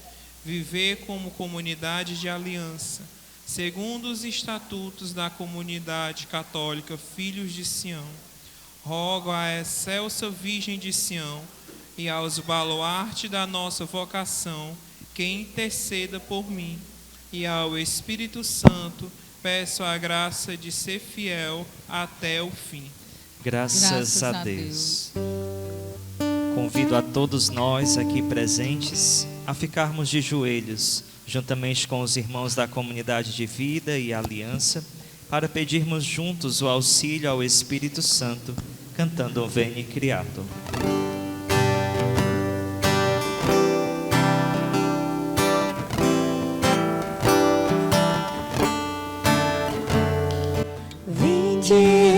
Speaker 7: viver como comunidade de aliança, segundo os estatutos da comunidade católica Filhos de Sião. Rogo à excelsa Virgem de Sião e aos baluartes da nossa vocação que interceda por mim, e ao Espírito Santo peço a graça de ser fiel até o fim.
Speaker 5: Graças a Deus. Convido a todos nós aqui presentes a ficarmos de joelhos, juntamente com os irmãos da comunidade de vida e aliança, para pedirmos juntos o auxílio ao Espírito Santo, cantando o Veni Creator.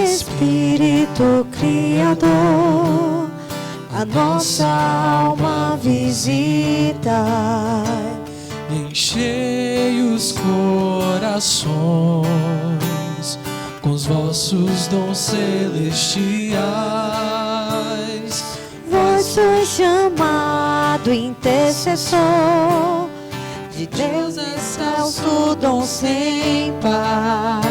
Speaker 4: Espírito Criador, a nossa alma visita,
Speaker 11: enchei os corações com os vossos dons celestiais.
Speaker 4: Vós sois chamado intercessor de Deus excelso, dom sem par,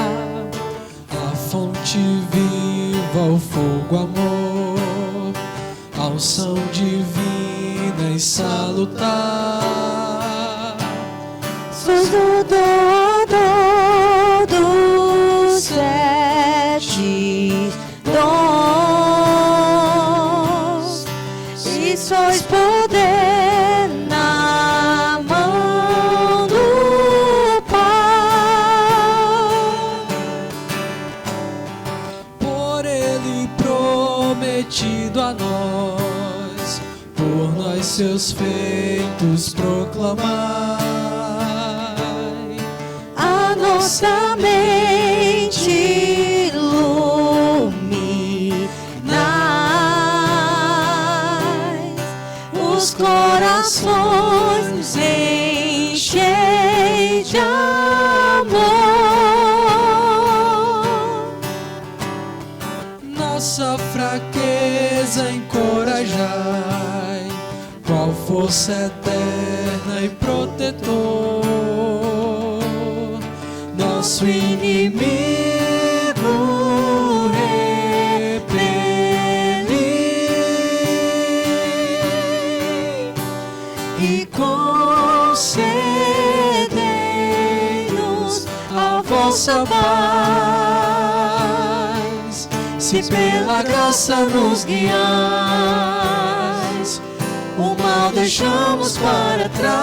Speaker 11: fonte viva, o fogo, amor, a unção divina e salutar.
Speaker 4: Sois o doador dos 7 dons e sois poder na mão do Pai.
Speaker 11: Por Ele prometido a nós, por nós seus feitos proclamar.
Speaker 4: A nossa mente iluminai, os corações enchei de amor.
Speaker 11: Nossa fraqueza encorajai, qual força eterna e protetor. Nosso inimigo repeli e concedei-nos a vossa paz. Se pela graça nos guiais, o mal deixamos para trás.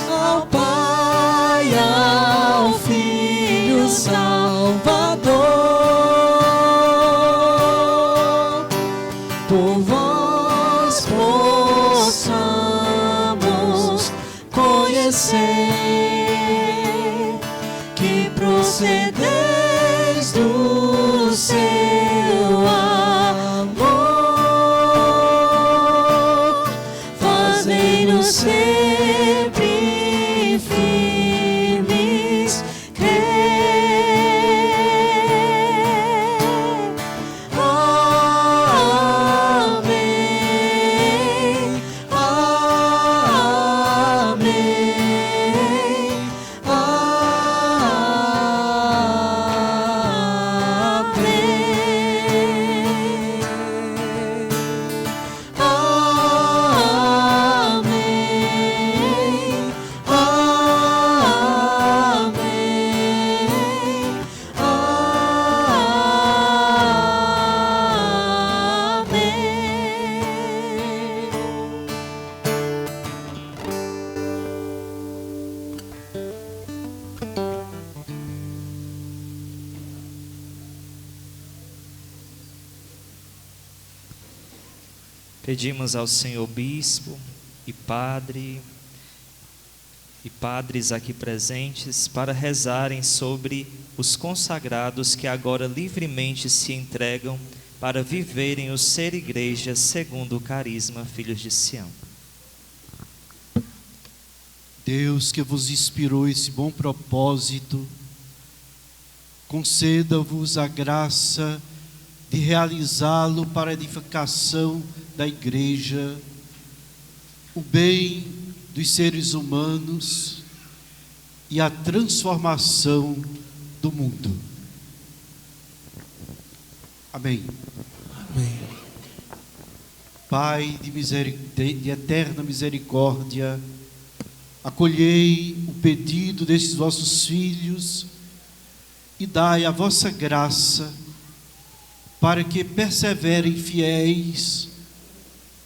Speaker 11: Ao Pai, ao Filho Salvador, por vós possamos conhecer que procedeis do seu amor. Fazei-nos sempre firmes, crer
Speaker 5: Pedimos ao Senhor Bispo e padres aqui presentes para rezarem sobre os consagrados que agora livremente se entregam para viverem o ser igreja segundo o carisma Filhos de Sião.
Speaker 1: Deus que vos inspirou esse bom propósito, conceda-vos a graça de realizá-lo para a edificação da igreja, o bem dos seres humanos e a transformação do mundo. Amém.
Speaker 4: Amém.
Speaker 1: Pai de eterna misericórdia, acolhei o pedido destes vossos filhos e dai a vossa graça para que perseverem fiéis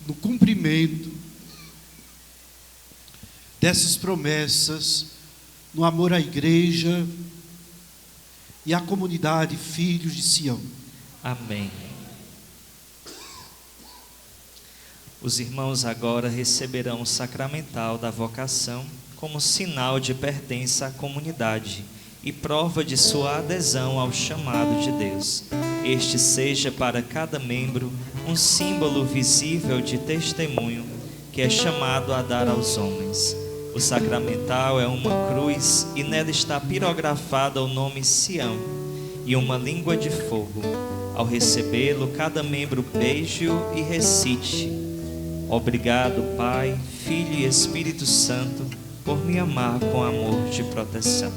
Speaker 1: no cumprimento dessas promessas, no amor à igreja e à comunidade Filhos de Sião.
Speaker 5: Amém. Os irmãos agora receberão o sacramental da vocação como sinal de pertença à comunidade e prova de sua adesão ao chamado de Deus. Este seja para cada membro um símbolo visível de testemunho que é chamado a dar aos homens. O sacramental é uma cruz e nela está pirografado o nome Sião e uma língua de fogo. Ao recebê-lo, cada membro beije-o e recite: Obrigado, Pai, Filho e Espírito Santo, por me amar com amor de proteção.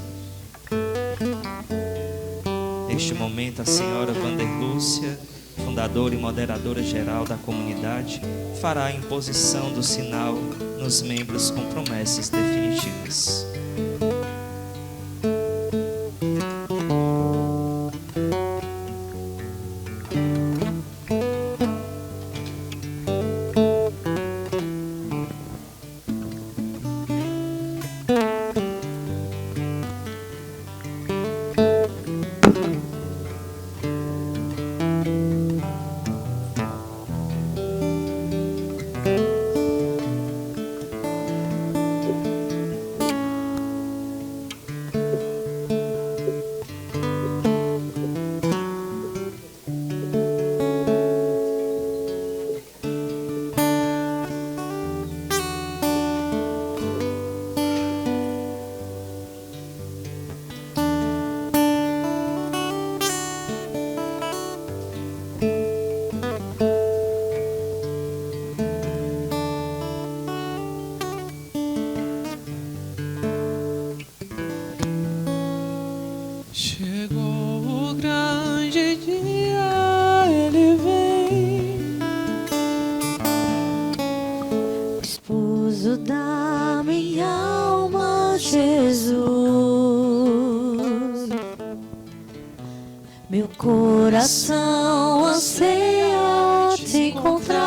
Speaker 5: Neste momento, a senhora Vanderlúcia, fundadora e moderadora geral da comunidade, fará a imposição do sinal nos membros com promessas definitivas.
Speaker 11: Chegou o grande dia, ele vem, esposo da minha alma, Jesus. Meu coração anseia te encontrar,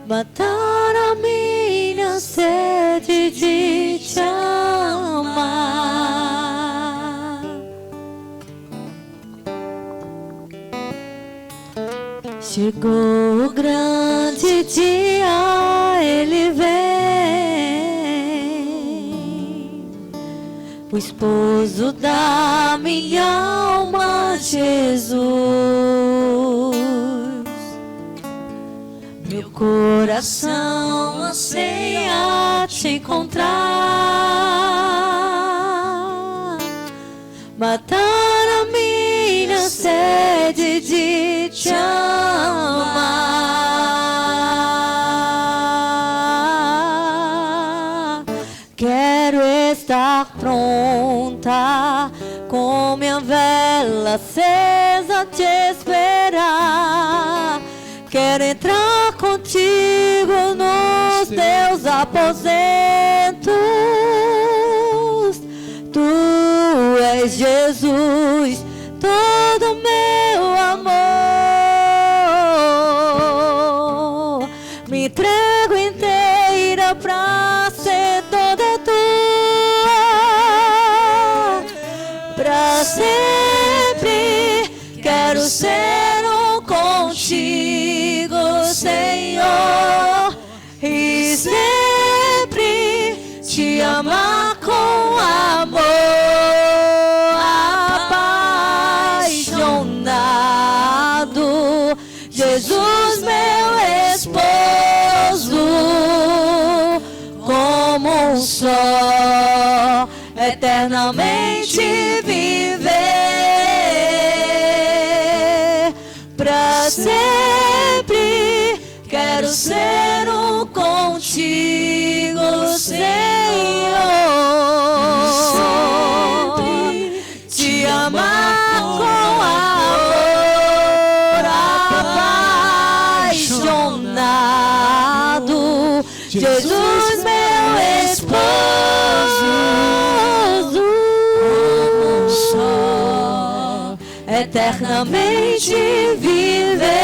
Speaker 11: matar a minha sede de te amar. Chegou o grande dia, ele vem, o esposo da minha alma, Jesus. Meu coração anseia te encontrar, matar a minha sede de te amar. Quero estar pronta com minha vela acesa te esperar. Quero entrar contigo nos teus aposentos. Tu és Jesus, todo meu amor. Me entrego inteira pra ser toda tua. Pra sempre quero ser um eternamente viver pra sempre. Quero ser um contigo, Senhor, sempre te amar com amor apaixonado. Jesus, meu esposo, como só eternamente viver.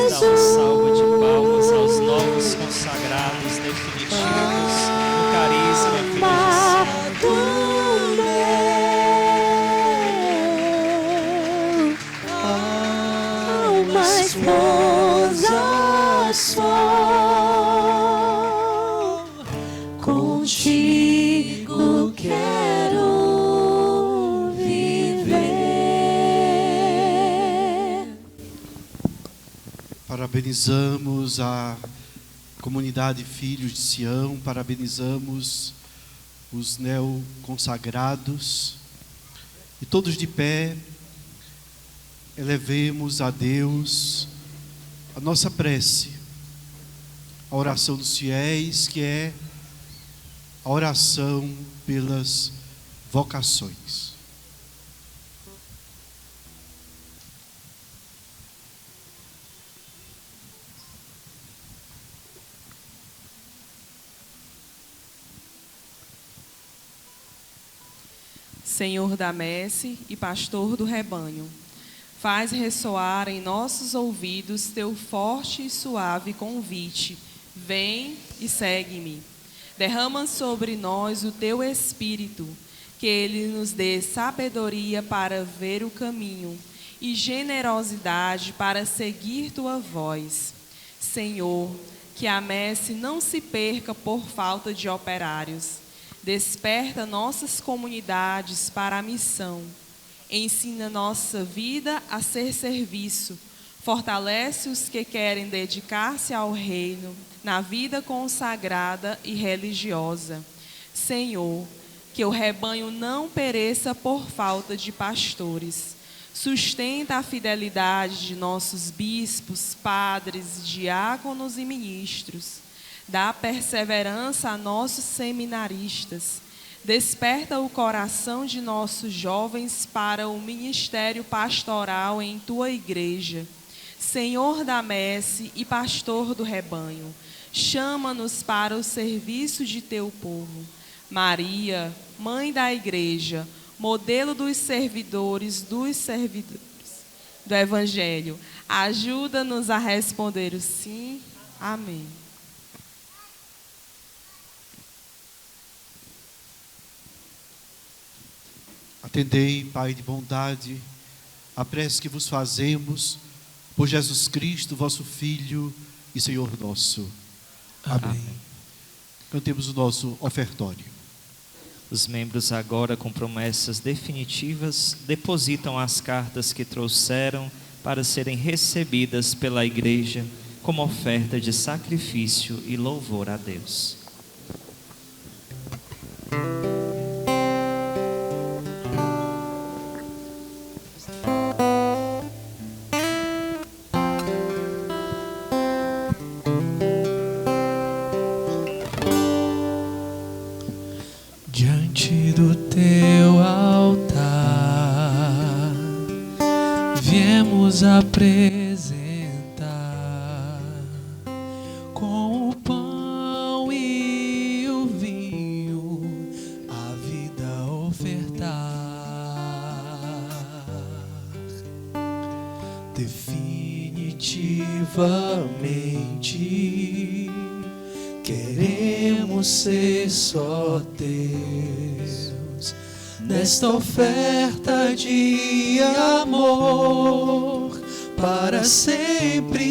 Speaker 5: Dá uma salva de palmas aos novos consagrados definitivos no carisma,
Speaker 11: alma esposa só, contigo quero viver.
Speaker 1: Parabenizamos a comunidade Filhos de Sião, parabenizamos os neoconsagrados e todos de pé elevemos a Deus a nossa prece, a oração dos fiéis, que é a oração pelas vocações.
Speaker 12: Senhor da messe e pastor do rebanho, faz ressoar em nossos ouvidos teu forte e suave convite. Vem e segue-me. Derrama sobre nós o teu Espírito, que ele nos dê sabedoria para ver o caminho e generosidade para seguir tua voz. Senhor, que a messe não se perca por falta de operários. Desperta nossas comunidades para a missão. Ensina nossa vida a ser serviço. Fortalece os que querem dedicar-se ao reino na vida consagrada e religiosa. Senhor, que o rebanho não pereça por falta de pastores. Sustenta a fidelidade de nossos bispos, padres, diáconos e ministros. Dá perseverança a nossos seminaristas. Desperta o coração de nossos jovens para o ministério pastoral em tua igreja. Senhor da messe e pastor do rebanho, chama-nos para o serviço de teu povo. Maria, mãe da igreja, modelo dos servidores do evangelho, ajuda-nos a responder o sim. Amém.
Speaker 1: Atendei, Pai de bondade, a prece que vos fazemos por Jesus Cristo, vosso Filho e Senhor nosso. Amém. Cantemos o nosso ofertório.
Speaker 5: Os membros agora, com promessas definitivas, depositam as cartas que trouxeram para serem recebidas pela igreja como oferta de sacrifício e louvor a Deus.
Speaker 4: Diante do teu altar, viemos apresentar com o pão e o vinho a vida ofertar. Definitivamente queremos ser só teus nesta oferta de amor para sempre.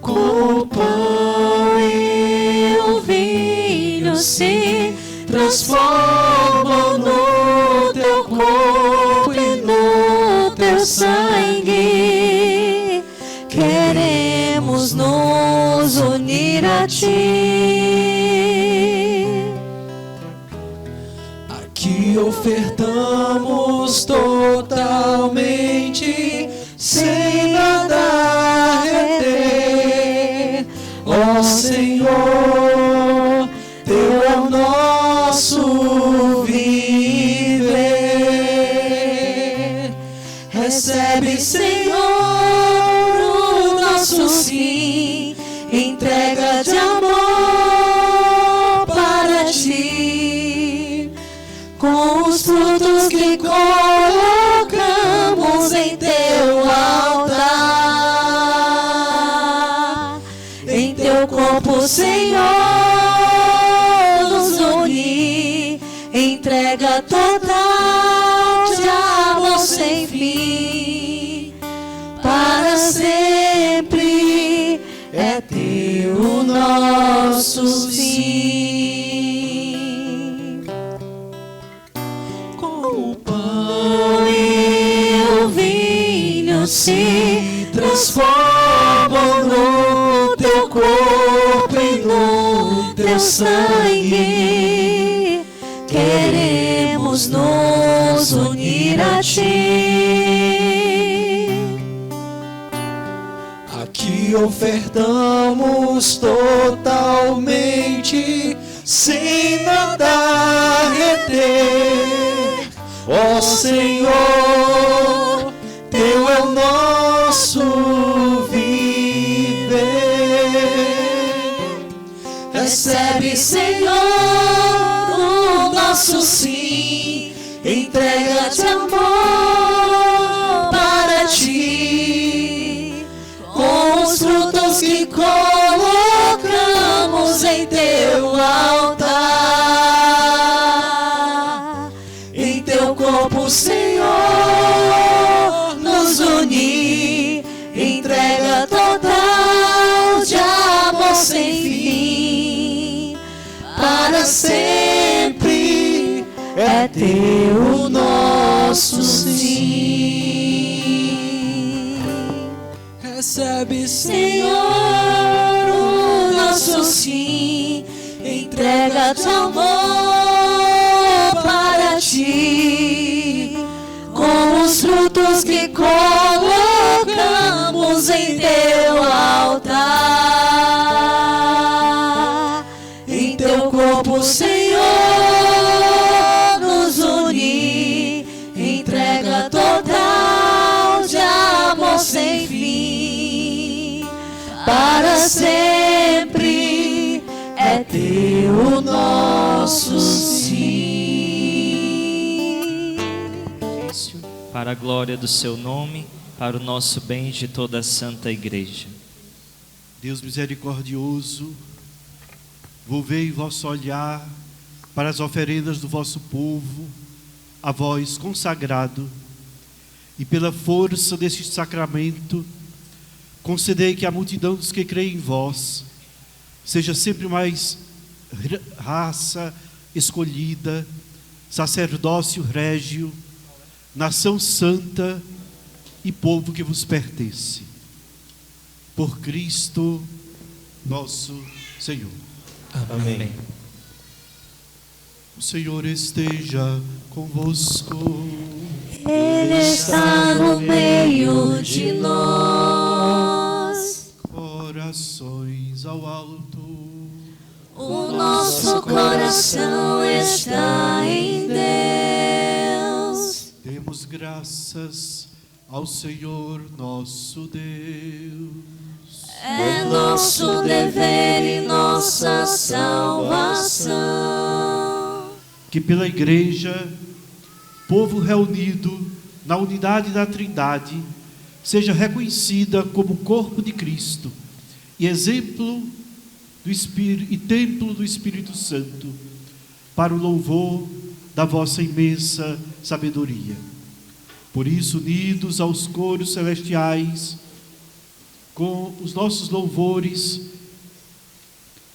Speaker 4: Com o pão e o vinho se transformam no teu corpo e no teu sangue.
Speaker 11: unir a ti.
Speaker 4: Aqui ofertamos totalmente, sem nada reter. Ó Senhor, teu é o nosso viver. Recebe, Senhor, o nosso sim, entrega de amor para ti, com os frutos que colocamos em teu altar. Em teu corpo, Senhor, nos unir, entrega total de amor sem fim, para sempre é teu o nosso sim. Com o pão e o vinho se transformam no teu corpo e no teu sangue. Queremos nos unir a ti. Aqui ofertamos totalmente, sem nada reter. Ó Senhor, teu é o nosso viver. Recebe, Senhor, o nosso sim, entrega de amor para ti, com os frutos que colocamos em teu altar. Em teu corpo, Senhor, nos unir, entrega total de amor sem fim, para sempre é teu o nosso sim. Recebe, Senhor, o nosso sim, entrega de amor para ti, com os frutos que colocamos em teu altar. Em teu corpo, Senhor, nos unir, entrega total de amor sem fim, para sempre é teu o nosso sim.
Speaker 5: Para a glória do seu nome, para o nosso bem de toda a Santa Igreja.
Speaker 1: Deus misericordioso, volvei vosso olhar para as oferendas do vosso povo, a vós consagrado, e pela força deste sacramento, concedei que a multidão dos que creem em vós seja sempre mais raça escolhida, sacerdócio régio, nação santa e povo que vos pertence. Por Cristo nosso Senhor.
Speaker 5: Amém.
Speaker 1: O Senhor esteja convosco.
Speaker 11: Ele está no meio de nós.
Speaker 1: Corações ao alto.
Speaker 11: O nosso coração está em Deus.
Speaker 1: Demos graças ao Senhor nosso Deus.
Speaker 11: É nosso dever e nossa salvação.
Speaker 1: Que pela Igreja, povo reunido na unidade da Trindade, seja reconhecida como corpo de Cristo e exemplo do Espírito e templo do Espírito Santo, para o louvor da vossa imensa sabedoria. Por isso, unidos aos coros celestiais, com os nossos louvores,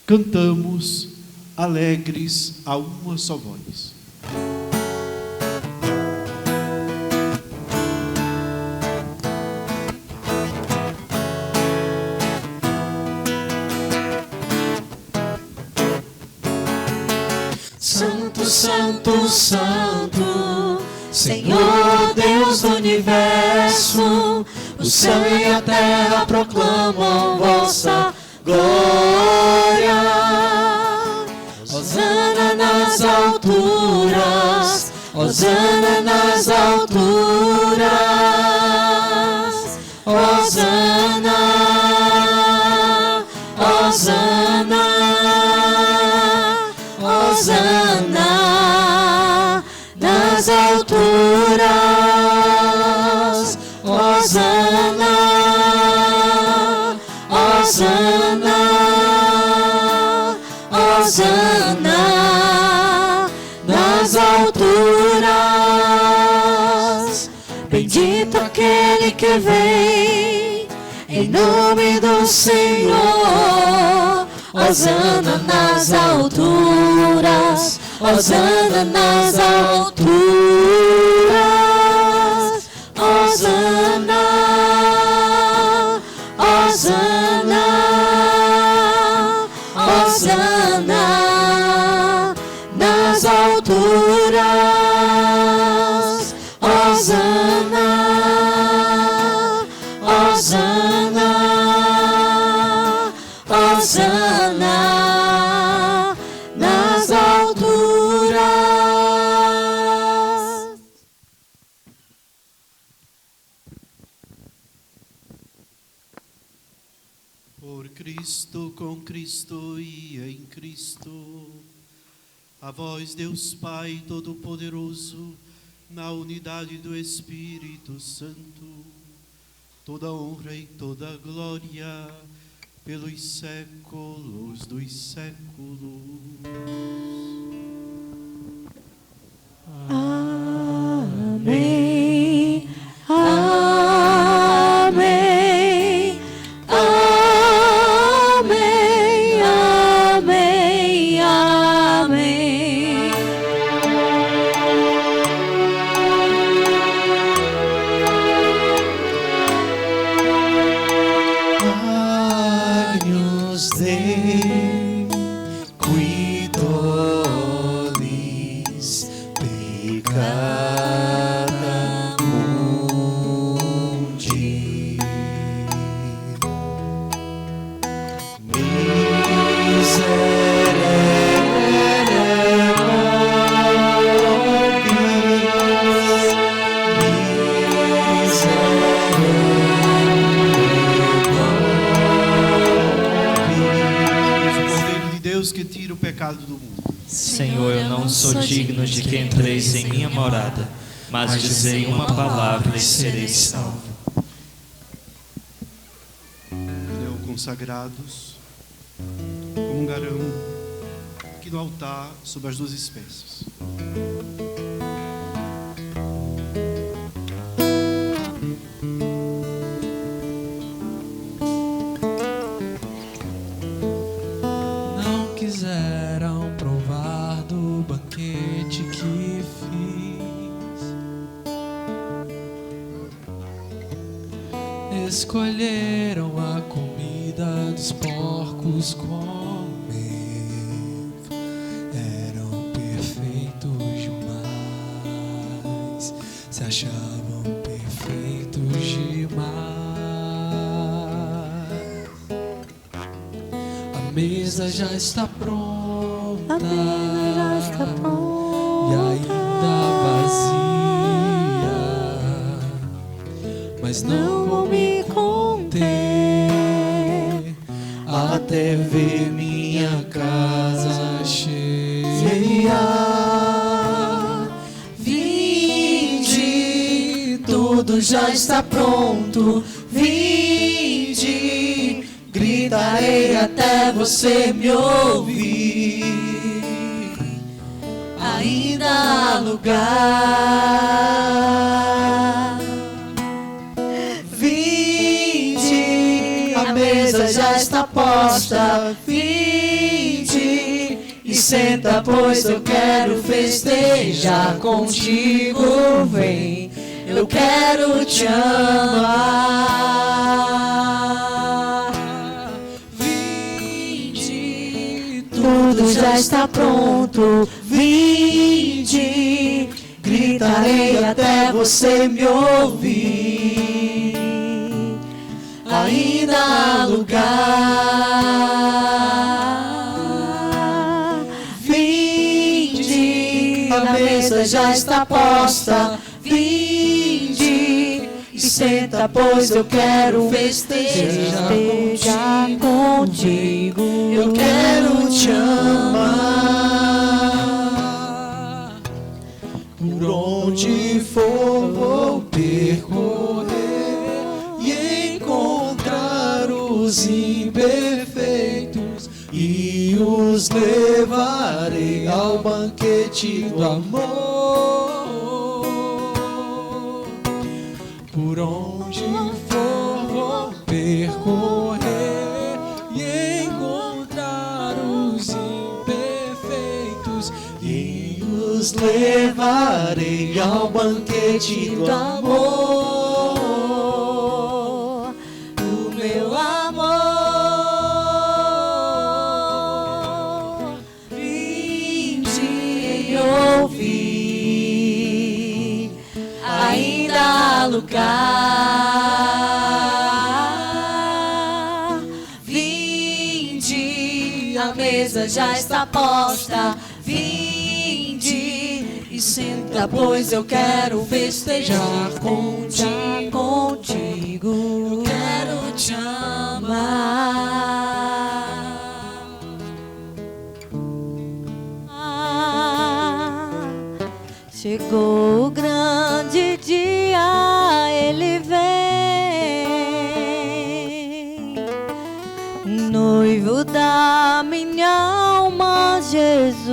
Speaker 1: cantamos alegres a uma só voz.
Speaker 4: Santo, Santo, Senhor Deus do universo, o céu e a terra proclamam vossa glória. Hosana nas alturas, Hosana nas alturas, Hosana, Hosana, Hosana nas alturas, Hosana, Hosana, Hosana nas alturas. Bendito aquele que vem em nome do Senhor. Hosana nas alturas, Hosana nas alturas, Hosana, Hosana, Hosana nas alturas, Hosana, Hosana, Hosana nas alturas.
Speaker 1: Por Cristo, com Cristo e em Cristo, a vós, Deus Pai Todo-Poderoso, na unidade do Espírito Santo, toda honra e toda glória pelos séculos dos séculos.
Speaker 11: Amém. Amém. Amém. Amém. Amém.
Speaker 4: Agnus Dei, qui tollis peccata mundi.
Speaker 1: Cordeiro de Deus que tira o pecado do mundo.
Speaker 5: Senhor, eu não sou digno de que entreis em minha morada, mas dizei uma palavra e serei salvo.
Speaker 1: Consagrados, comungarão aqui no altar sobre as duas espécies.
Speaker 4: Não quiseram provar do banquete que fiz, escolheram a comida dos porcos comer, eram perfeitos demais, se achavam perfeitos demais. A mesa já está pronta, e ainda vazia, mas não vou me conter até ver minha casa cheia. Vinde, tudo já está pronto. Vinde, gritarei até você me ouvir. Ainda há lugar. Vinde, a mesa já está posta. Vinde e senta, pois eu quero festejar contigo. Vem, eu quero te amar. Vinde, tudo já está pronto. Vinde, cantarei até você me ouvir. Ainda há lugar. Vinde, a mesa já está posta. Vinde e senta, pois eu quero festejar contigo. Eu quero te amar. Por onde for vou percorrer e encontrar os imperfeitos e os levarei ao banquete do amor. Por onde for vou percorrer e encontrar os imperfeitos e os levarei ao banquete do amor, do meu amor. Vinde e ouvi, ainda há lugar. Vinde, a mesa já está posta. Vinde e senta, pois eu quero festejar contigo. Eu quero te amar.
Speaker 11: Chegou o grande dia, ele vem, noivo da minha alma, Jesus.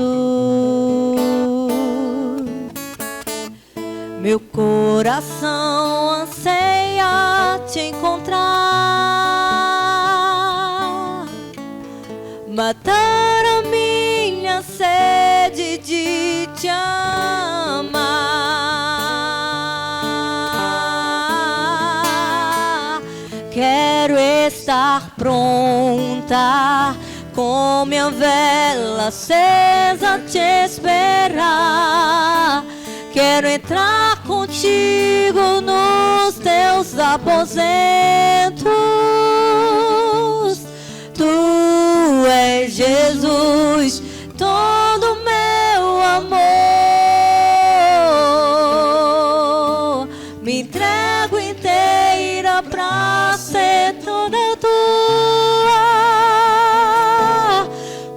Speaker 11: Meu coração anseia te encontrar, matar a minha sede de te amar. Quero estar pronta com minha vela acesa te esperar. Quero entrar contigo nos teus aposentos. Tu és Jesus, todo meu amor. Me entrego inteira pra ser toda tua.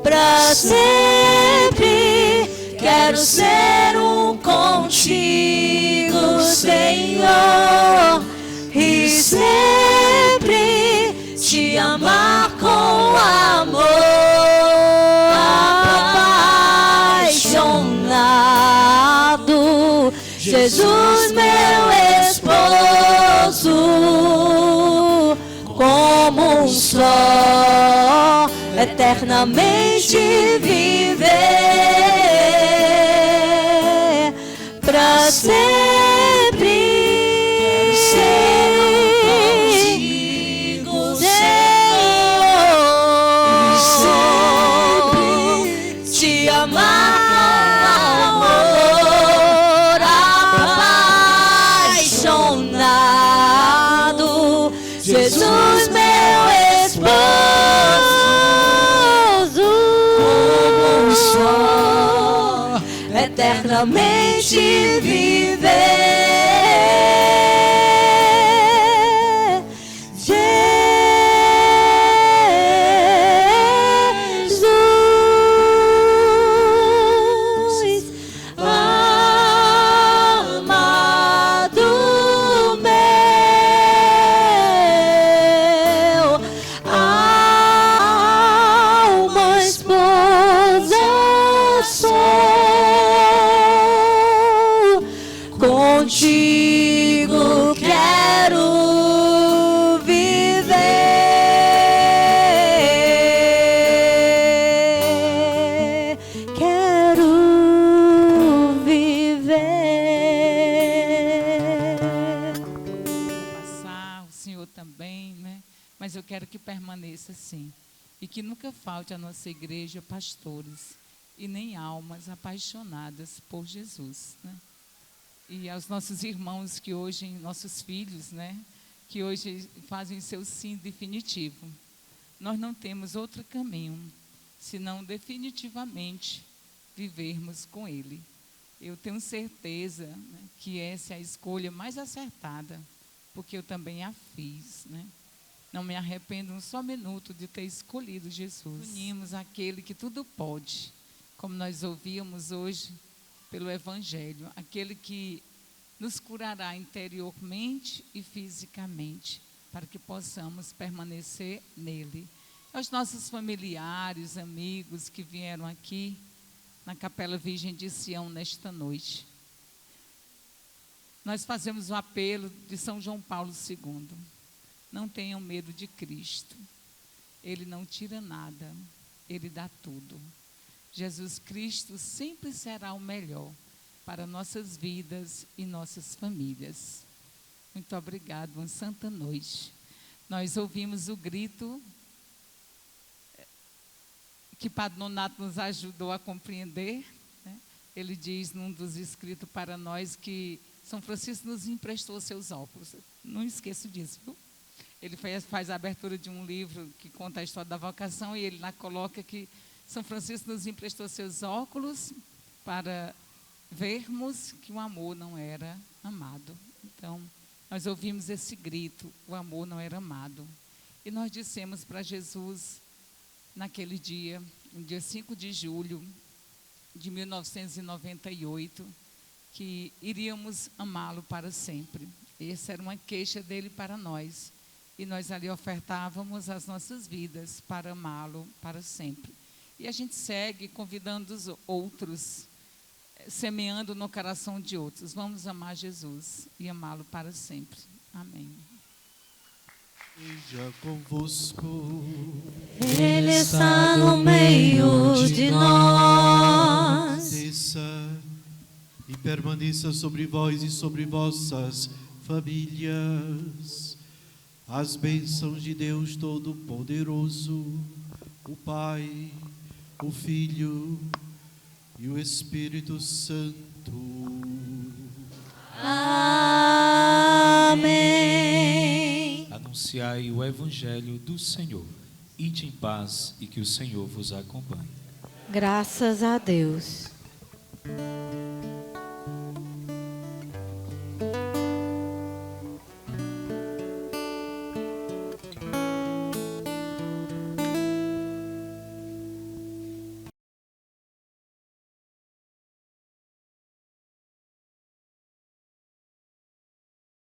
Speaker 11: Pra sempre quero ser um contigo, Senhor, e sempre te amar com amor apaixonado. Jesus, meu esposo, como um só, eternamente viver, pra sempre ser contigo, Senhor, e sempre te amar com amor apaixonado. Jesus, meu esposo, como um só, eternamente viver. Jesus, amado meu, alma esposa sou, contigo quero viver, quero viver.
Speaker 10: Passar, o Senhor também, né? Mas eu quero que permaneça assim. E que nunca falte a nossa igreja pastores e nem almas apaixonadas por Jesus, né? e aos nossos irmãos que hoje, nossos filhos, né, que hoje fazem seu sim definitivo. Nós não temos outro caminho, senão definitivamente vivermos com Ele. Eu tenho certeza, né, que essa é a escolha mais acertada, porque eu também a fiz, né? Não me arrependo um só minuto de ter escolhido Jesus. Unimos aquele que tudo pode, como nós ouvíamos hoje pelo Evangelho, aquele que nos curará interiormente e fisicamente, para que possamos permanecer nele. Aos nossos familiares, amigos que vieram aqui na Capela Virgem de Sião nesta noite, nós fazemos o apelo de São João Paulo II. Não tenham medo de Cristo. Ele não tira nada, Ele dá tudo. Jesus Cristo sempre será o melhor para nossas vidas e nossas famílias. Muito obrigado, uma santa noite. Nós ouvimos o grito que Padre Nonato nos ajudou a compreender, né? Ele diz num dos escritos para nós que São Francisco nos emprestou seus óculos. Não esqueço disso, viu? Ele faz a abertura de um livro que conta a história da vocação e ele lá coloca que São Francisco nos emprestou seus óculos para vermos que o amor não era amado. Então, nós ouvimos esse grito, o amor não era amado. E nós dissemos para Jesus, naquele dia, no dia 5 de julho de 1998, que iríamos amá-lo para sempre. Essa era uma queixa dele para nós. E nós ali ofertávamos as nossas vidas para amá-lo para sempre. E a gente segue convidando os outros, semeando no coração de outros. Vamos amar Jesus e amá-lo para sempre. Amém.
Speaker 1: Seja convosco.
Speaker 11: Ele está no meio de nós.
Speaker 1: Desça e permaneça sobre vós e sobre vossas famílias as bênçãos de Deus Todo-Poderoso, o Pai, o Filho e o Espírito Santo.
Speaker 11: Amém.
Speaker 13: Anunciai o Evangelho do Senhor. Ide em paz e que o Senhor vos acompanhe.
Speaker 11: Graças a Deus.